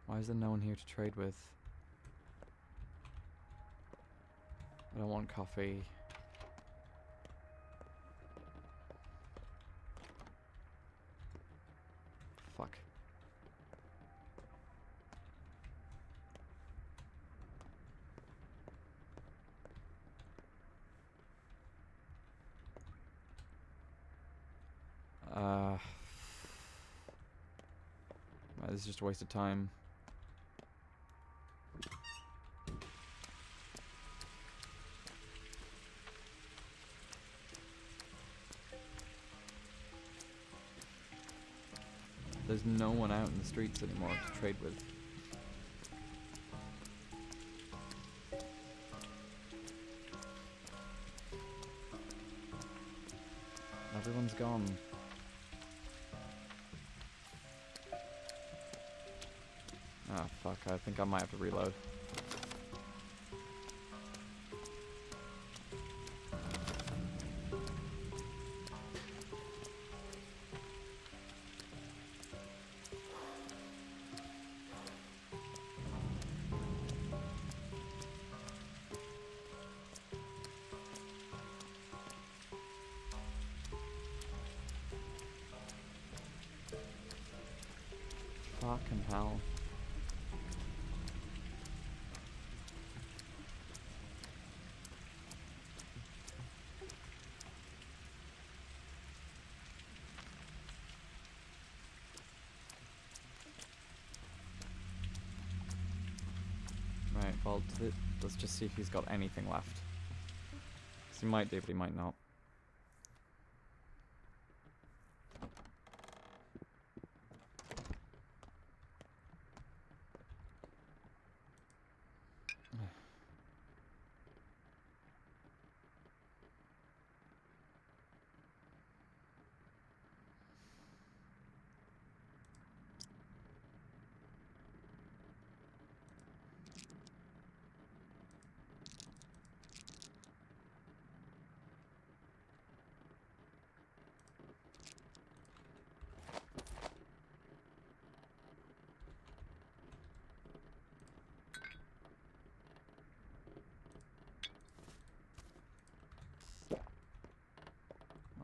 Why is there no one here to trade with? I don't want coffee. Fuck. This is just a waste of time. There's no one out in the streets anymore to trade with. Everyone's gone. Ah, fuck, I think I might have to reload. Fucking hell. Right, well, let's just see if he's got anything left. 'Cause he might do, but he might not.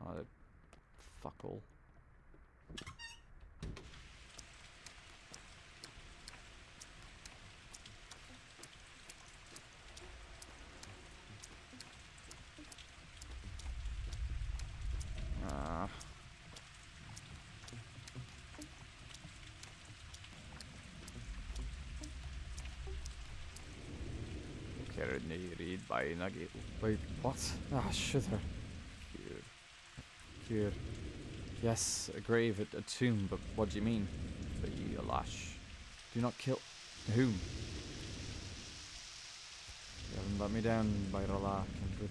Oh, fuck all. Wait, what? Ah, sugar. Here. Yes, a grave, a tomb, but what do you mean? Lash. Do not kill. Whom? You haven't let me down, Bayrala, kindred.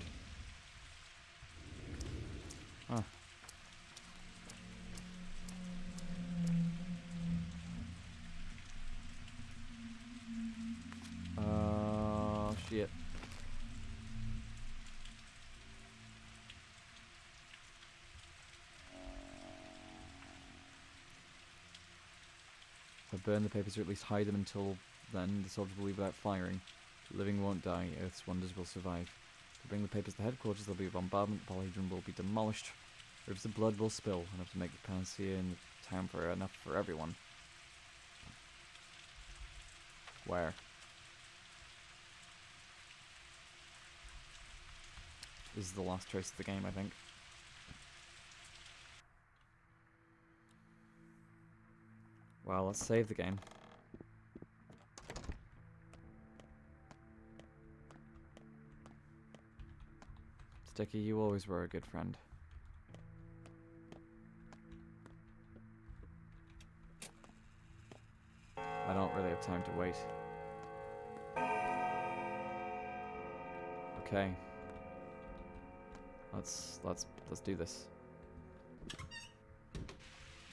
Ah. Shit. If I burn the papers or at least hide them until then, the soldiers will leave without firing. The living won't die, Earth's wonders will survive. To bring the papers to headquarters, there'll be a bombardment, the polyhedron will be demolished. Rivers of blood will spill, enough to make the panacea in the town for enough for everyone. Where? This is the last choice of the game, I think. Well, let's save the game. Sticky, you always were a good friend. I don't really have time to wait. Okay. Let's do this.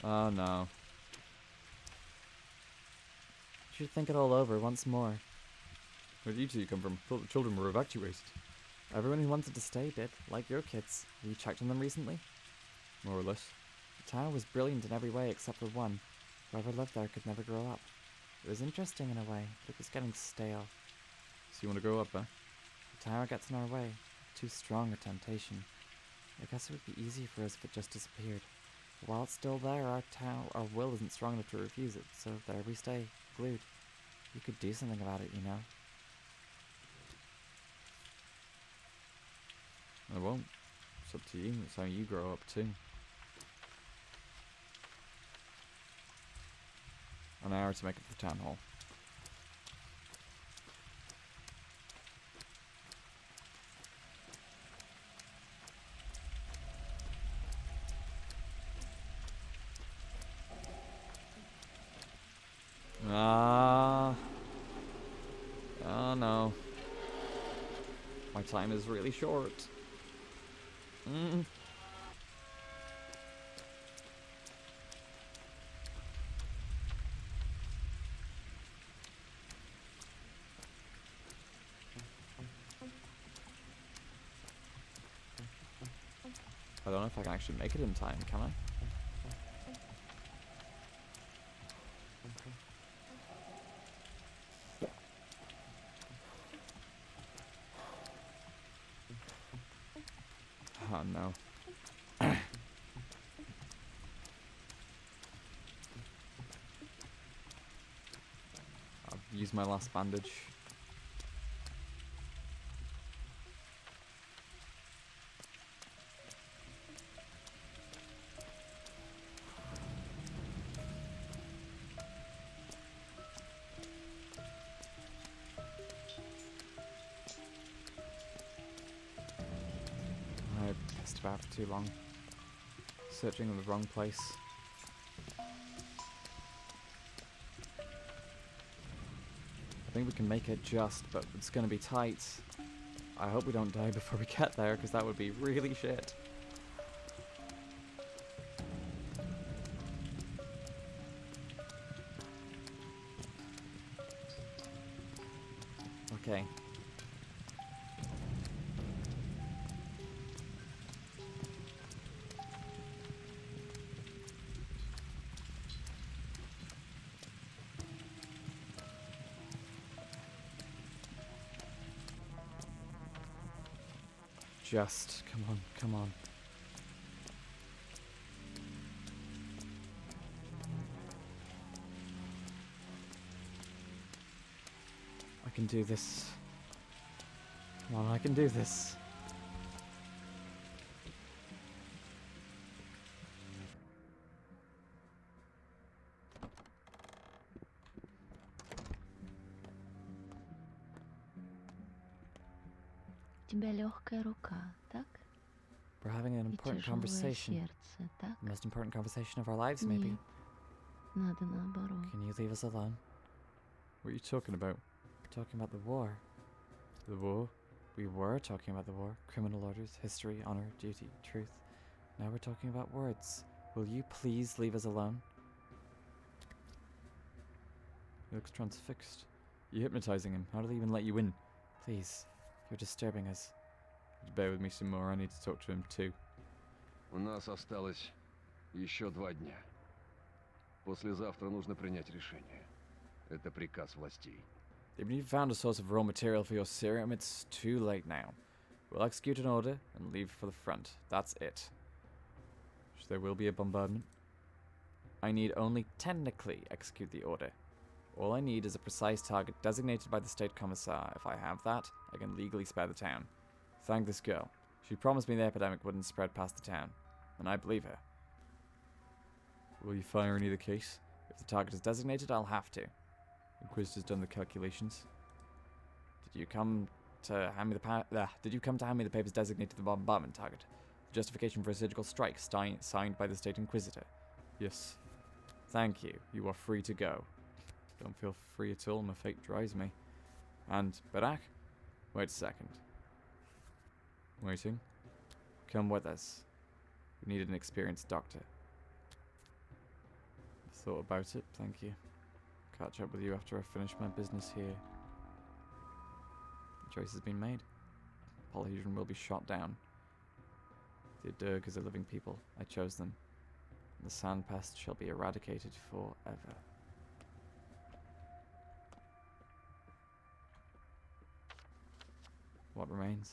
Oh no. Should think it all over once more. Where did you two come from? Thought the children were evacuated. Everyone who wanted to stay did, like your kids. Have you checked on them recently? More or less. The town was brilliant in every way except for one. Whoever lived there could never grow up. It was interesting in a way, but it was getting stale. So you want to grow up, huh? The tower gets in our way. Too strong a temptation. I guess it would be easy for us if it just disappeared. But while it's still there, our will isn't strong enough to refuse it, so there we stay, glued. You could do something about it, you know. I won't. It's up to you. It's how you grow up too. An hour to make it to the town hall. Oh no. My time is really short. I don't know if I can actually make it in time, can I? Oh no. I've used my last bandage. I pissed about for too long. Searching in the wrong place. I think we can make it just, but it's gonna be tight. I hope we don't die before we get there, because that would be really shit. Okay. Just, come on, come on. I can do this. Come on, I can do this. У тебя легкая рука, так? We're having an И important тяжелое conversation. сердце, так? The most important conversation of our lives, maybe. Нет, надо наоборот. Can you leave us alone? What are you talking about? We're talking about the war. The war? We were talking about the war. Criminal orders, history, honor, duty, truth. Now we're talking about words. Will you please leave us alone? He looks transfixed. You're hypnotizing him. How did he even let you in? Please, you're disturbing us. Bear with me some more. I need to talk to him too. У нас осталось еще 2 дня. Послезавтра нужно принять решение. Это приказ властей. Even if you found a source of raw material for your serum, it's too late now. We'll execute an order and leave for the front. That's it. There will be a bombardment. I need only technically execute the order. All I need is a precise target designated by the state commissar. If I have that, I can legally spare the town. Thank this girl. She promised me the epidemic wouldn't spread past the town, and I believe her. Will you fire any of the case? If the target is designated, I'll have to. Inquisitor's done the calculations. Did you come to hand me the papers designated the bombardment target? The justification for a surgical strike signed by the State Inquisitor? Yes. Thank you. You are free to go. Don't feel free at all. My fate drives me. And Barak? Wait a second. Waiting. Come with us. We needed an experienced doctor. Thought about it, thank you. Catch up with you after I finish my business here. The choice has been made. Polyhedron will be shot down. The Durg is a living people. I chose them. The sand pest shall be eradicated forever. What remains?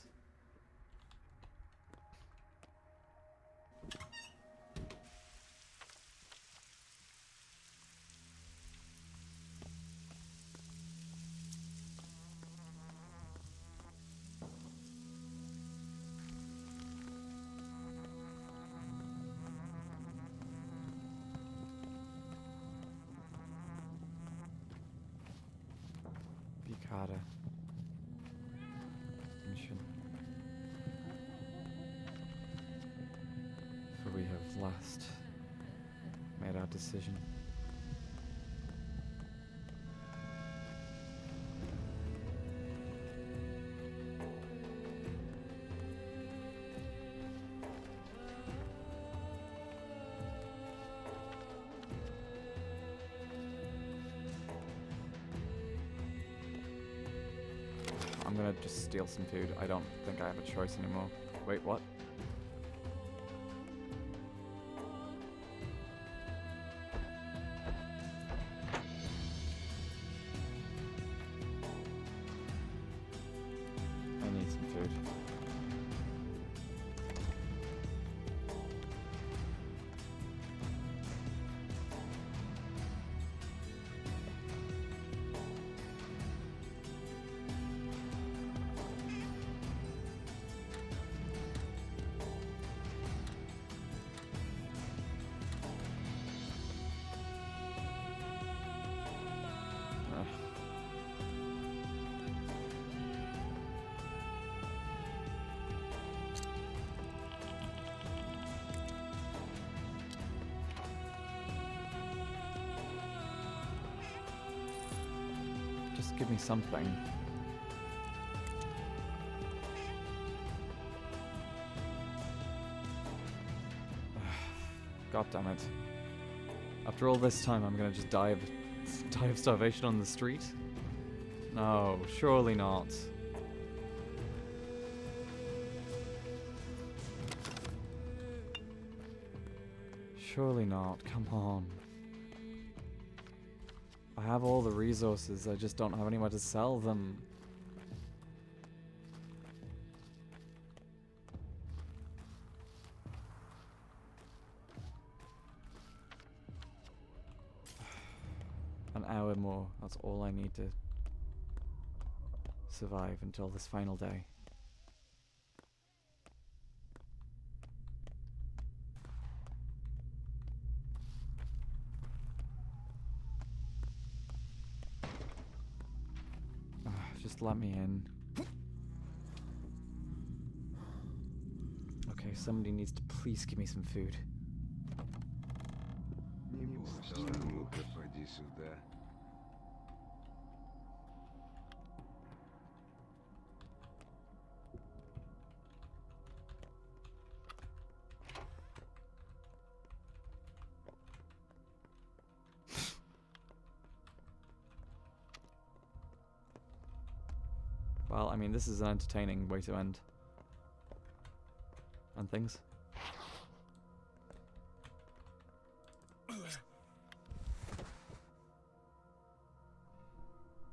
Bukata. Mission. For we have last made our decision. I'm gonna just steal some food. I don't think I have a choice anymore. Wait, what? I need some food. Just give me something. God damn it. After all this time, I'm gonna just die of starvation on the street? No, surely not. Surely not, come on. I have all the resources, I just don't have anywhere to sell them. An hour more, that's all I need to survive until this final day. Just let me in. Okay, somebody needs to please give me some food. Ну-ка, поди сюда. Well, I mean, this is an entertaining way to end. And things.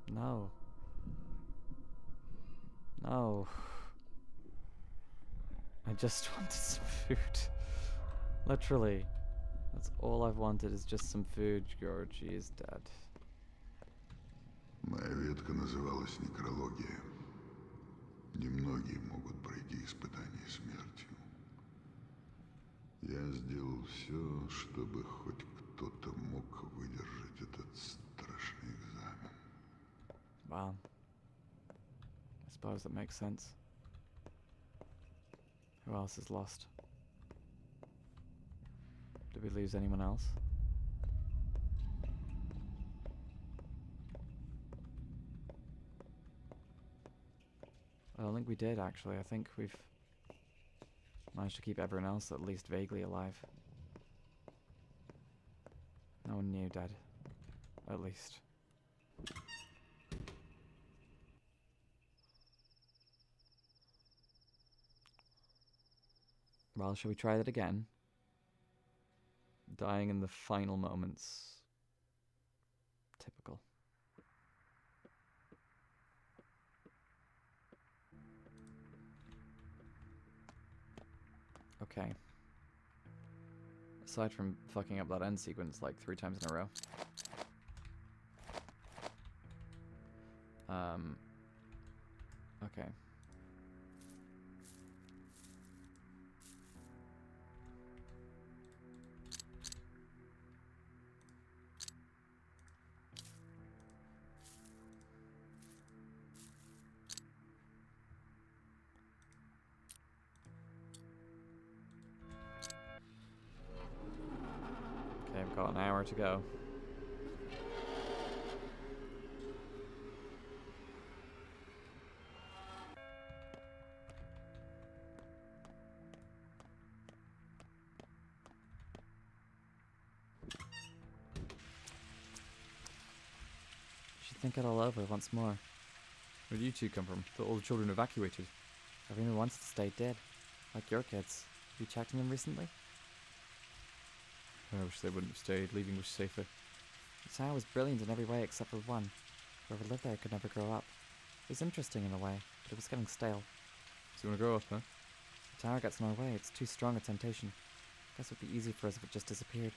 No. No. I just wanted some food. Literally. That's all I've wanted is just some food. Georgie is dead. Моя ветка называлась некрология. Немногие могут пройти испытание смертью. Я сделал все, чтобы хоть кто-то мог выдержать этот страшный экзамен. Wow. I suppose that makes sense. Who else is lost? Did we lose anyone else? I don't think we did, actually. I think we've managed to keep everyone else at least vaguely alive. No one new dead. At least. Well, shall we try that again? Dying in the final moments. Typical. Okay. Aside from fucking up that end sequence like 3 times in a row. Okay. Okay, I've got an hour to go. Should think it all over once more. Where do you two come from? Thought all the children evacuated. Everyone wants to stay dead, like your kids. Have you checked on them recently? I wish they wouldn't have stayed. Leaving was safer. The tower was brilliant in every way except for one. Whoever lived there could never grow up. It was interesting in a way, but it was getting stale. So you want to grow up, huh? The tower gets in our way. It's too strong a temptation. Guess it would be easy for us if it just disappeared.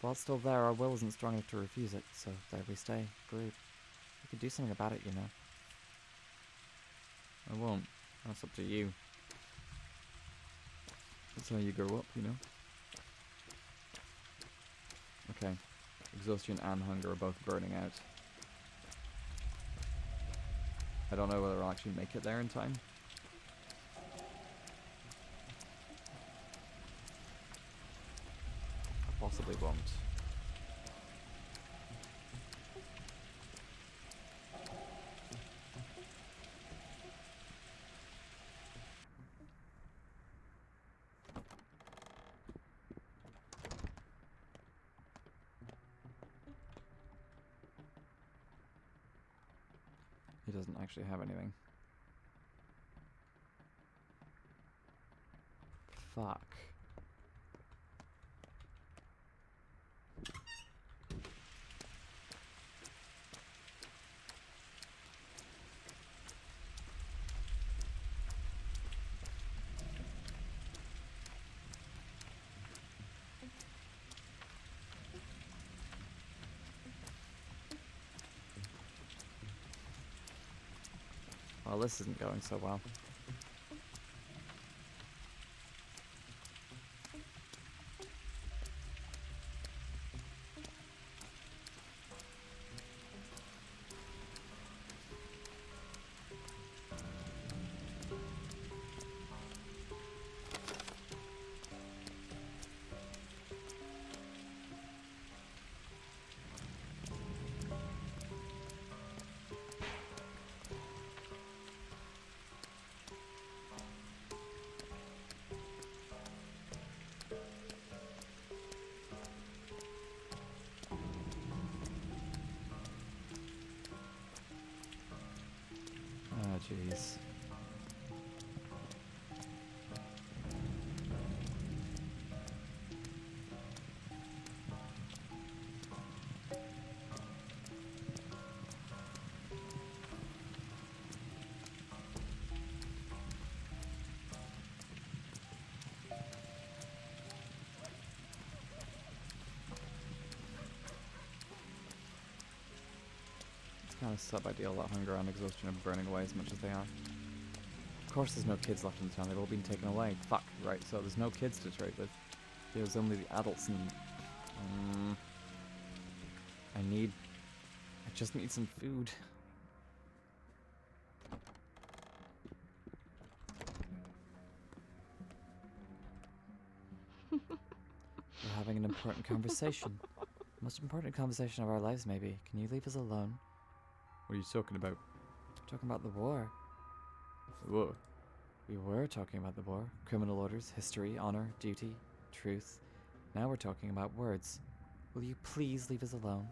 While it's still there, our will isn't strong enough to refuse it, so there we stay, glued. We could do something about it, you know. I won't. That's up to you. That's how you grow up, you know? Okay. Exhaustion and hunger are both burning out. I don't know whether I'll actually make it there in time. I possibly won't. He doesn't actually have anything. Fuck. Well, this isn't going so well. Ah, jeez. kind of sub-ideal that hunger and exhaustion are burning away as much as they are. Of course there's no kids left in the town, they've all been taken away. Fuck, right, so there's no kids to trade with. There's only the adults and... I just need some food. We're having an important conversation. Most important conversation of our lives, maybe. Can you leave us alone? What are you talking about? We're talking about the war. Whoa. We were talking about the war. Criminal orders, history, honor, duty, truth. Now we're talking about words. Will you please leave us alone?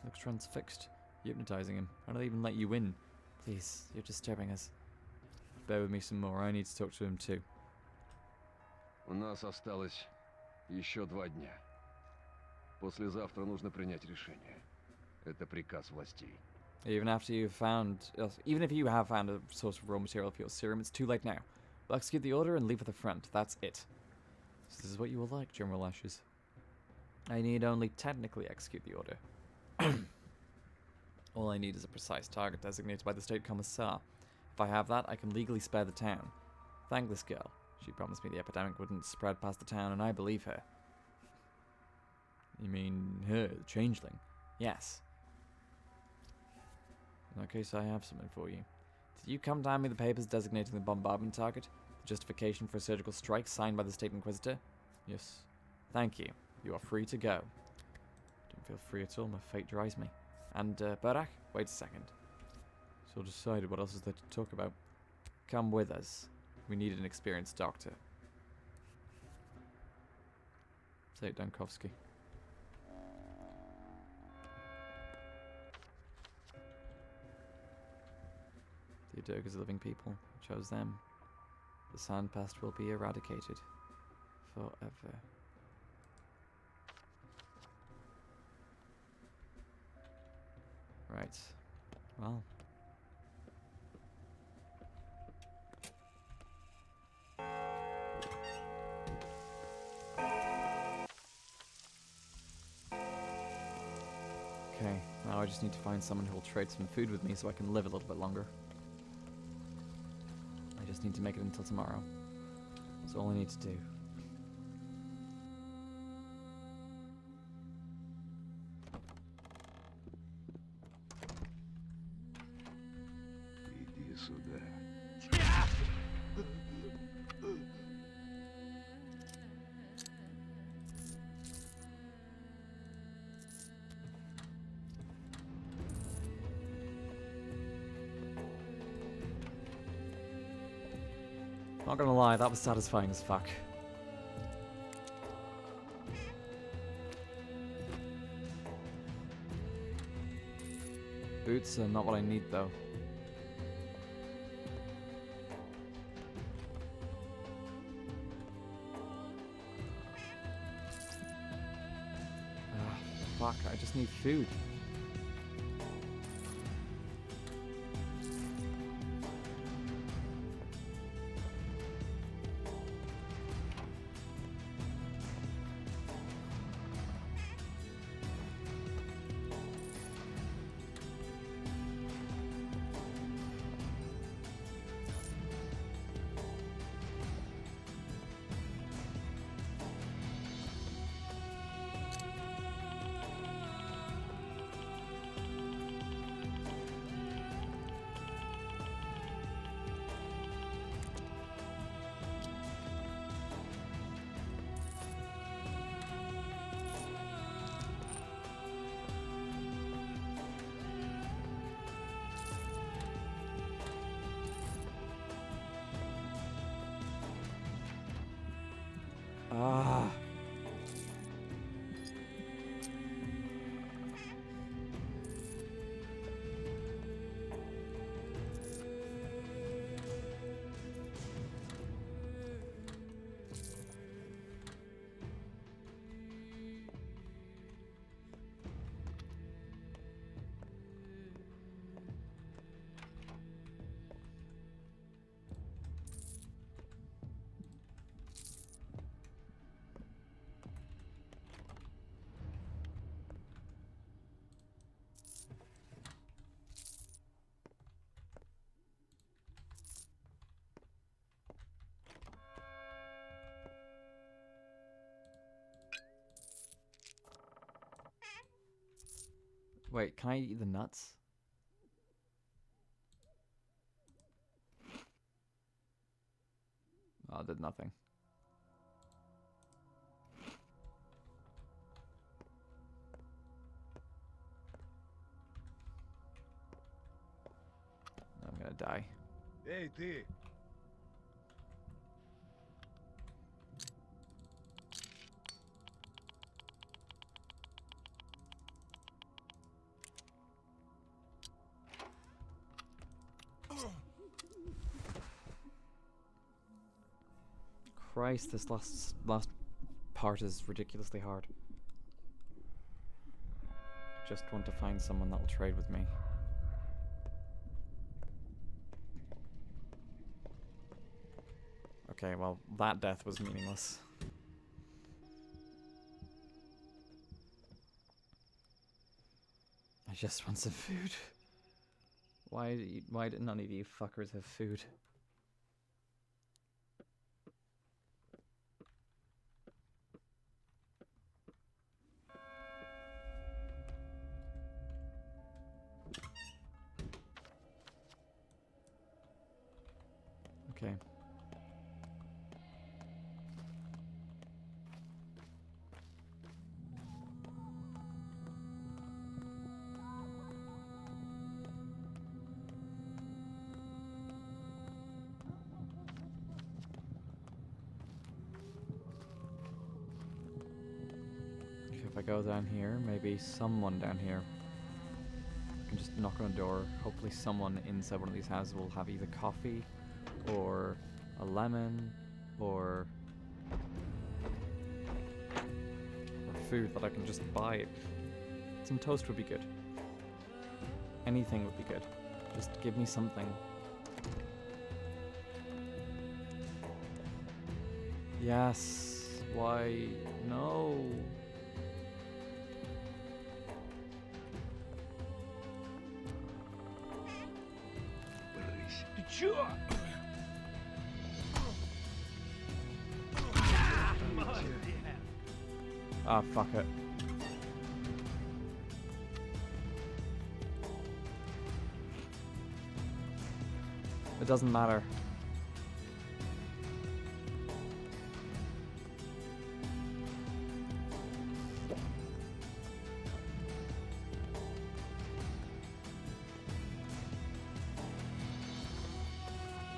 Looks transfixed. You're hypnotizing him. How do they even let you in? Please, you're disturbing us. Bear with me some more. I need to talk to him too. У нас осталось еще 2 дня. Послезавтра нужно принять решение. Это приказ властей. Even if you have found a source of raw material for your serum, it's too late now. We'll execute the order and leave at the front. That's it. So this is what you will like, General Ashes. I need only technically execute the order. All I need is a precise target designated by the state commissar. If I have that, I can legally spare the town. Thank this girl. She promised me the epidemic wouldn't spread past the town, and I believe her. You mean her, the changeling? Yes. In that case, I have something for you. Did you come to hand me the papers designating the bombardment target? The justification for a surgical strike signed by the State Inquisitor? Yes. Thank you. You are free to go. Don't feel free at all. My fate drives me. And, Bloch, wait a second. So decided, what else is there to talk about? Come with us. We need an experienced doctor. Say it, Dankovsky. The Adurgas are living people. I chose them. The sand pest will be eradicated. Forever. Right. Well. Okay, now I just need to find someone who will trade some food with me so I can live a little bit longer. I just need to make it until tomorrow. That's all I need to do. Иди сюда. Not gonna lie, that was satisfying as fuck. Boots are not what I need though. Fuck, I just need food. Wait, can I eat the nuts? Oh, it did nothing. I'm gonna die. Эй, ты! Christ, this last part is ridiculously hard. I just want to find someone that'll trade with me. Okay, well, that death was meaningless. I just want some food. Why did none of you fuckers have food? Okay. If I go down here, maybe someone down here. I can just knock on a door. Hopefully someone inside one of these houses will have either coffee or a lemon or food that I can just buy. Some toast would be good. Anything would be good. Just give me something. Yes. Why? No. Ты чё? Ah, fuck it. It doesn't matter.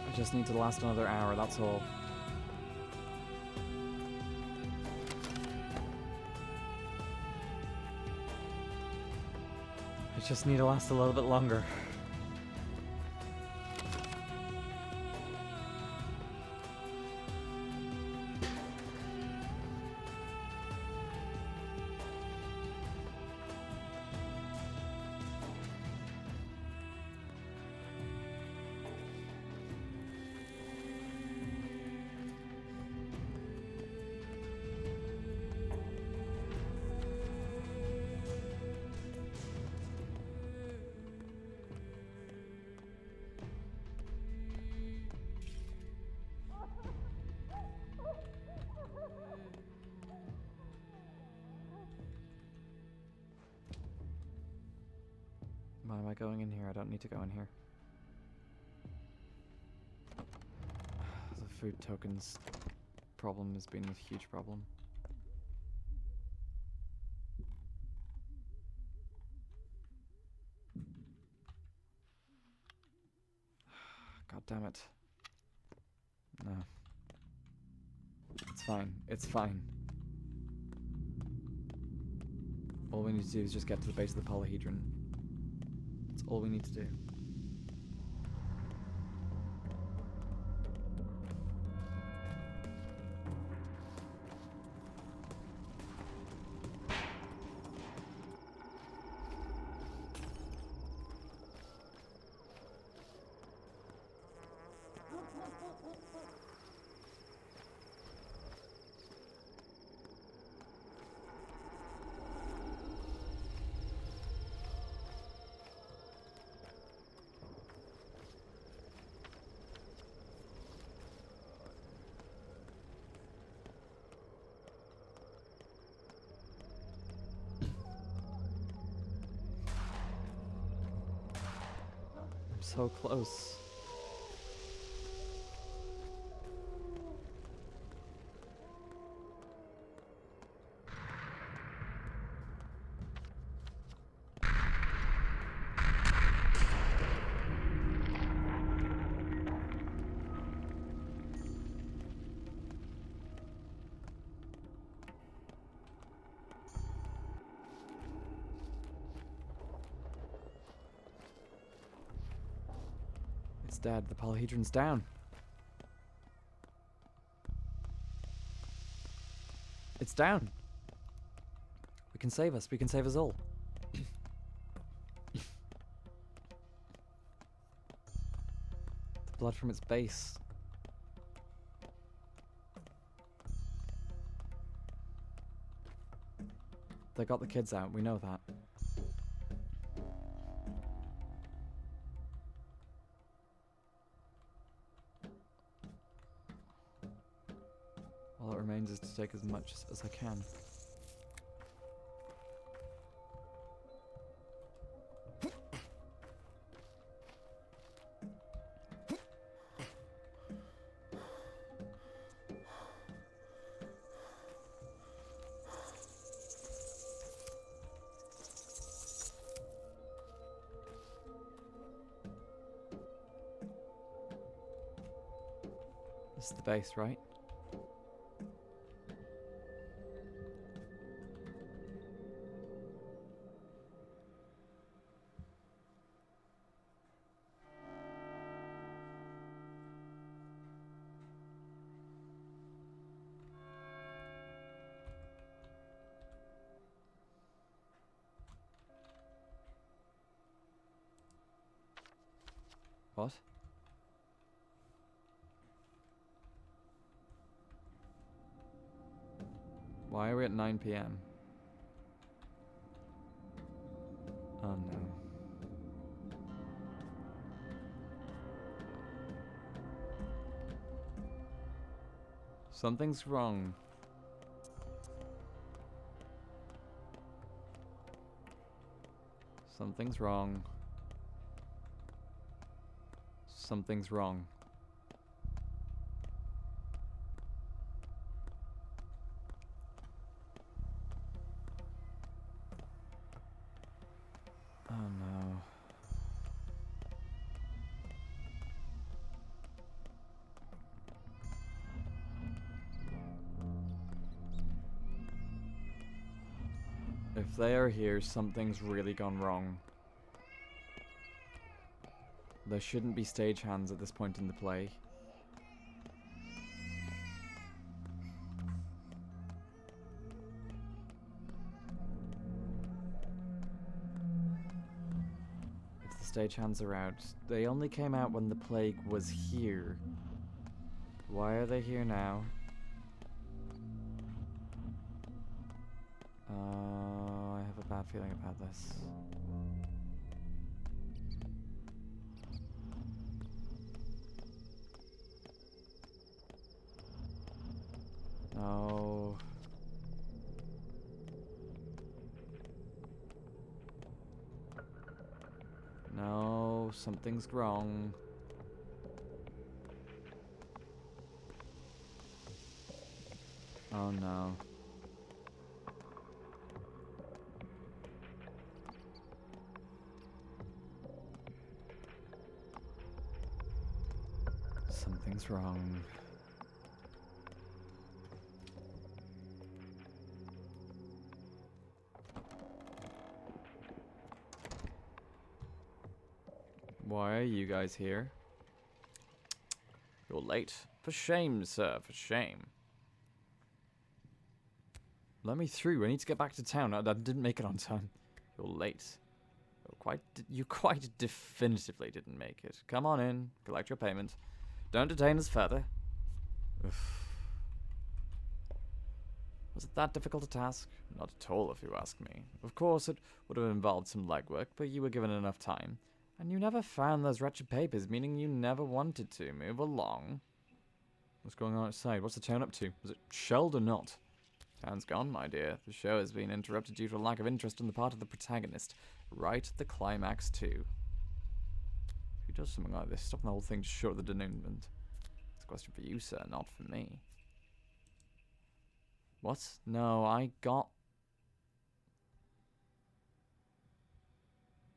I just need to last another hour, that's all. I just need to last a little bit longer. Why am I going in here? I don't need to go in here. The food tokens problem has been a huge problem. God damn it. No. It's fine. It's fine. All we need to do is just get to the base of the polyhedron. That's all we need to do. So close. It's dead. The polyhedron's down. It's down. We can save us. We can save us all. The blood from its base. They got the kids out. We know that. All that remains is to take as much as I can. This is the base, right? What? Why are we at 9 p.m.? Oh no. Something's wrong. Something's wrong. Something's wrong. Oh no. If they are here, something's really gone wrong. There shouldn't be stagehands at this point in the play. If the stagehands are out, they only came out when the plague was here. Why are they here now? I have a bad feeling about this. No. No, something's wrong. Oh no. Something's wrong. Why are you guys here? You're late. For shame, sir, for shame. Let me through. I need to get back to town. I didn't make it on time. You're late. You quite definitively didn't make it. Come on in, collect your payment. Don't detain us further. Was it that difficult a task? Not at all, if you ask me. Of course, it would have involved some legwork, but you were given enough time. And you never found those wretched papers, meaning you never wanted to. Move along. What's going on outside? What's the town up to? Was it shelled or not? Town's gone, my dear. The show has been interrupted due to a lack of interest on the part of the protagonist. Right at the climax, too. Who does something like this? Stopping the whole thing just short of the denouement. It's a question for you, sir, not for me. What? No, I got...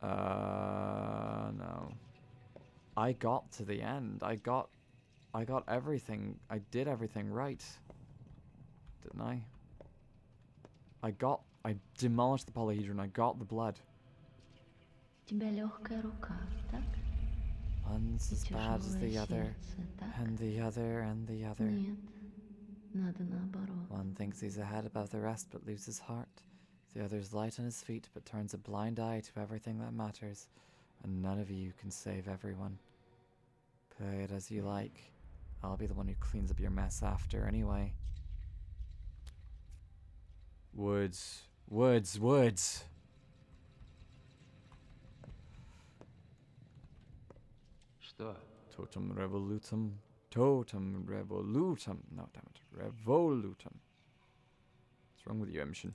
no. I got to the end. I got everything. I did everything right. Didn't I? I demolished the polyhedron. I got the blood. Тебя легкая рука, так? One's as bad as the Тяжелое other, сердце, так? and the other, and the other. Нет, надо наоборот. One thinks he's a head above the rest, but loses heart. The other's light on his feet, but turns a blind eye to everything that matters. And none of you can save everyone. Play it as you like. I'll be the one who cleans up your mess after, anyway. Words. Words. Words. Что? Totem revolutum. Totem revolutum. No, damn it. Revolutum. What's wrong with you, Emshin?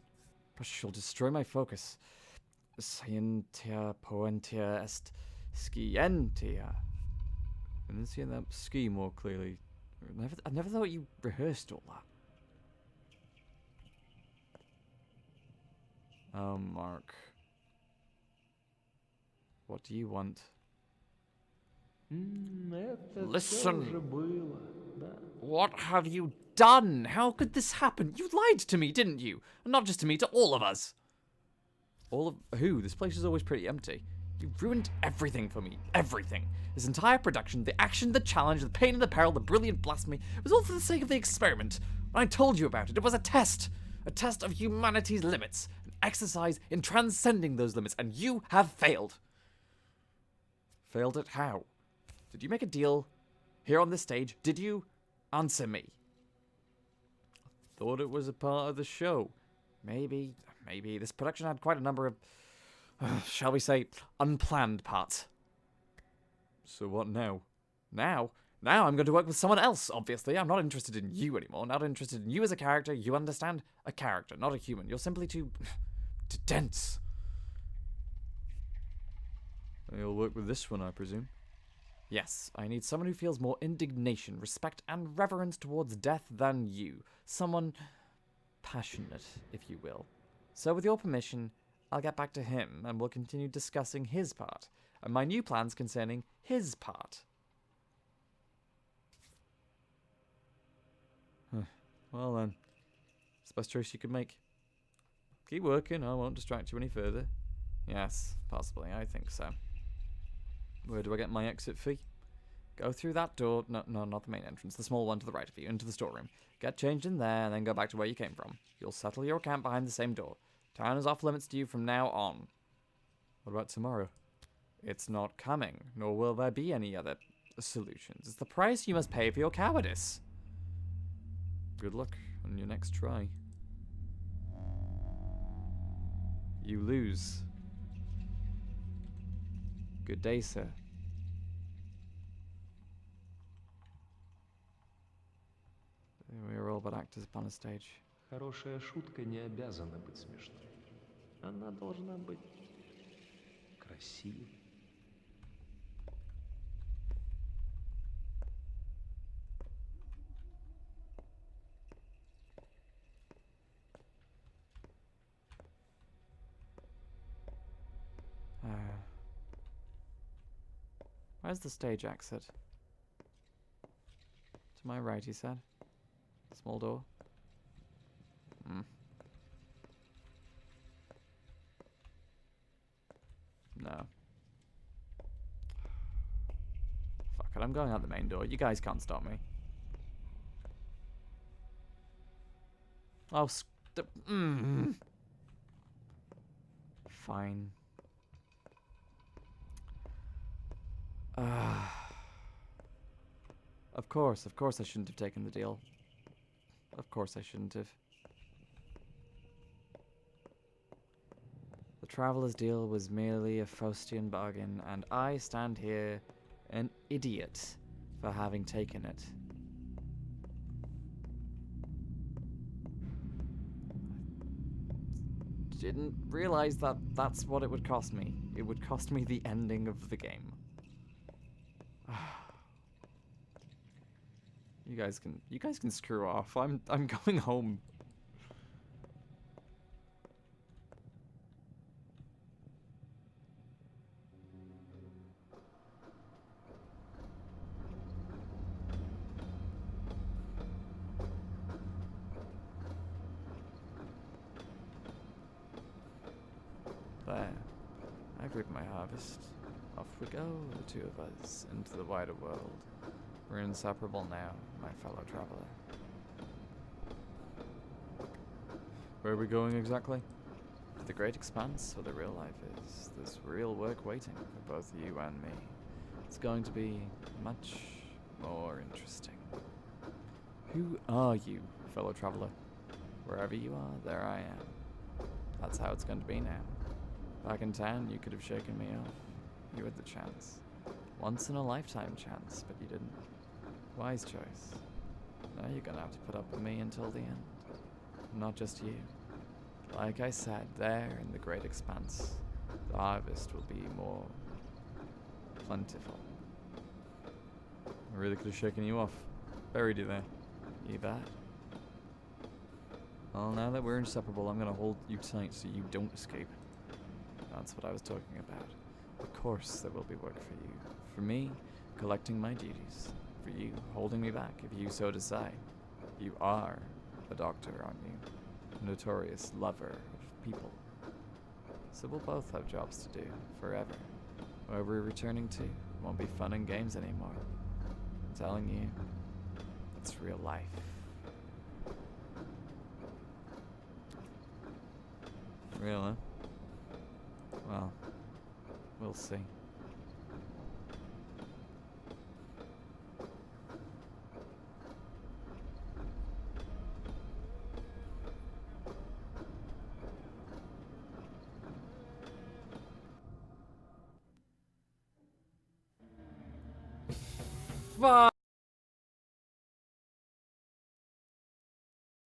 But you'll destroy my focus. Scientia poentia est scientia. I didn't see that ski more clearly. I never thought you rehearsed all that. Oh, Mark. What do you want? Listen. What have you done? How could this happen? You lied to me, didn't you? And not just to me, to all of us. All of who? This place is always pretty empty. You ruined everything for me. Everything. This entire production, the action, the challenge, the pain and the peril, the brilliant blasphemy, it was all for the sake of the experiment. When I told you about it, it was a test. A test of humanity's limits. An exercise in transcending those limits. And you have failed. Failed at how? Did you make a deal here on this stage? Did you? Answer me. Thought it was a part of the show. Maybe. This production had quite a number of, shall we say, unplanned parts. So what now? Now I'm going to work with someone else, obviously. I'm not interested in you anymore. Not interested in you as a character. You understand? A character, not a human. You're simply too dense. You'll work with this one, I presume. Yes, I need someone who feels more indignation, respect, and reverence towards death than you. Someone passionate, if you will. So with your permission, I'll get back to him, and we'll continue discussing his part, and my new plans concerning his part. Well then, it's the best choice you could make. Keep working, I won't distract you any further. Yes, possibly, I think so. Where do I get my exit fee? Go through that door. No, not the main entrance. The small one to the right of you, into the storeroom. Get changed in there, and then go back to where you came from. You'll settle your account behind the same door. Town is off limits to you from now on. What about tomorrow? It's not coming, nor will there be any other solutions. It's the price you must pay for your cowardice. Good luck on your next try. You lose. Good day, sir. We are all but actors upon a stage. Хорошая шутка не обязана быть смешной. Она должна быть красивой. Where's the stage exit? To my right, he said. Small door. No. Fuck it, I'm going out the main door. You guys can't stop me. Oh, Fine. Of course I shouldn't have taken the deal. Of course I shouldn't have. The traveler's deal was merely a Faustian bargain, and I stand here an idiot for having taken it. Didn't realize that that's what it would cost me. It would cost me the ending of the game. You guys can screw off. I'm going home. There. I've reaped my harvest. Off we go, the two of us, into the wider world. We're inseparable now, my fellow traveler. Where are we going exactly? To the great expanse where the real life is. There's real work waiting for both you and me. It's going to be much more interesting. Who are you, fellow traveler? Wherever you are, there I am. That's how it's going to be now. Back in town, you could have shaken me off. You had the chance. Once in a lifetime chance, but you didn't. Wise choice. Now you're gonna have to put up with me until the end. Not just you. Like I said, there in the great expanse, the harvest will be more plentiful. I really could have shaken you off. Buried you there. You bet. Well, now that we're inseparable, I'm gonna hold you tight so you don't escape. That's what I was talking about. Of course there will be work for you. For me, collecting my duties. For you, holding me back if you so decide. You are a doctor, aren't you? A notorious lover of people. So we'll both have jobs to do, forever. Where we're returning to won't be fun and games anymore. I'm telling you, it's real life. Real, huh? Well, we'll see. Fuck!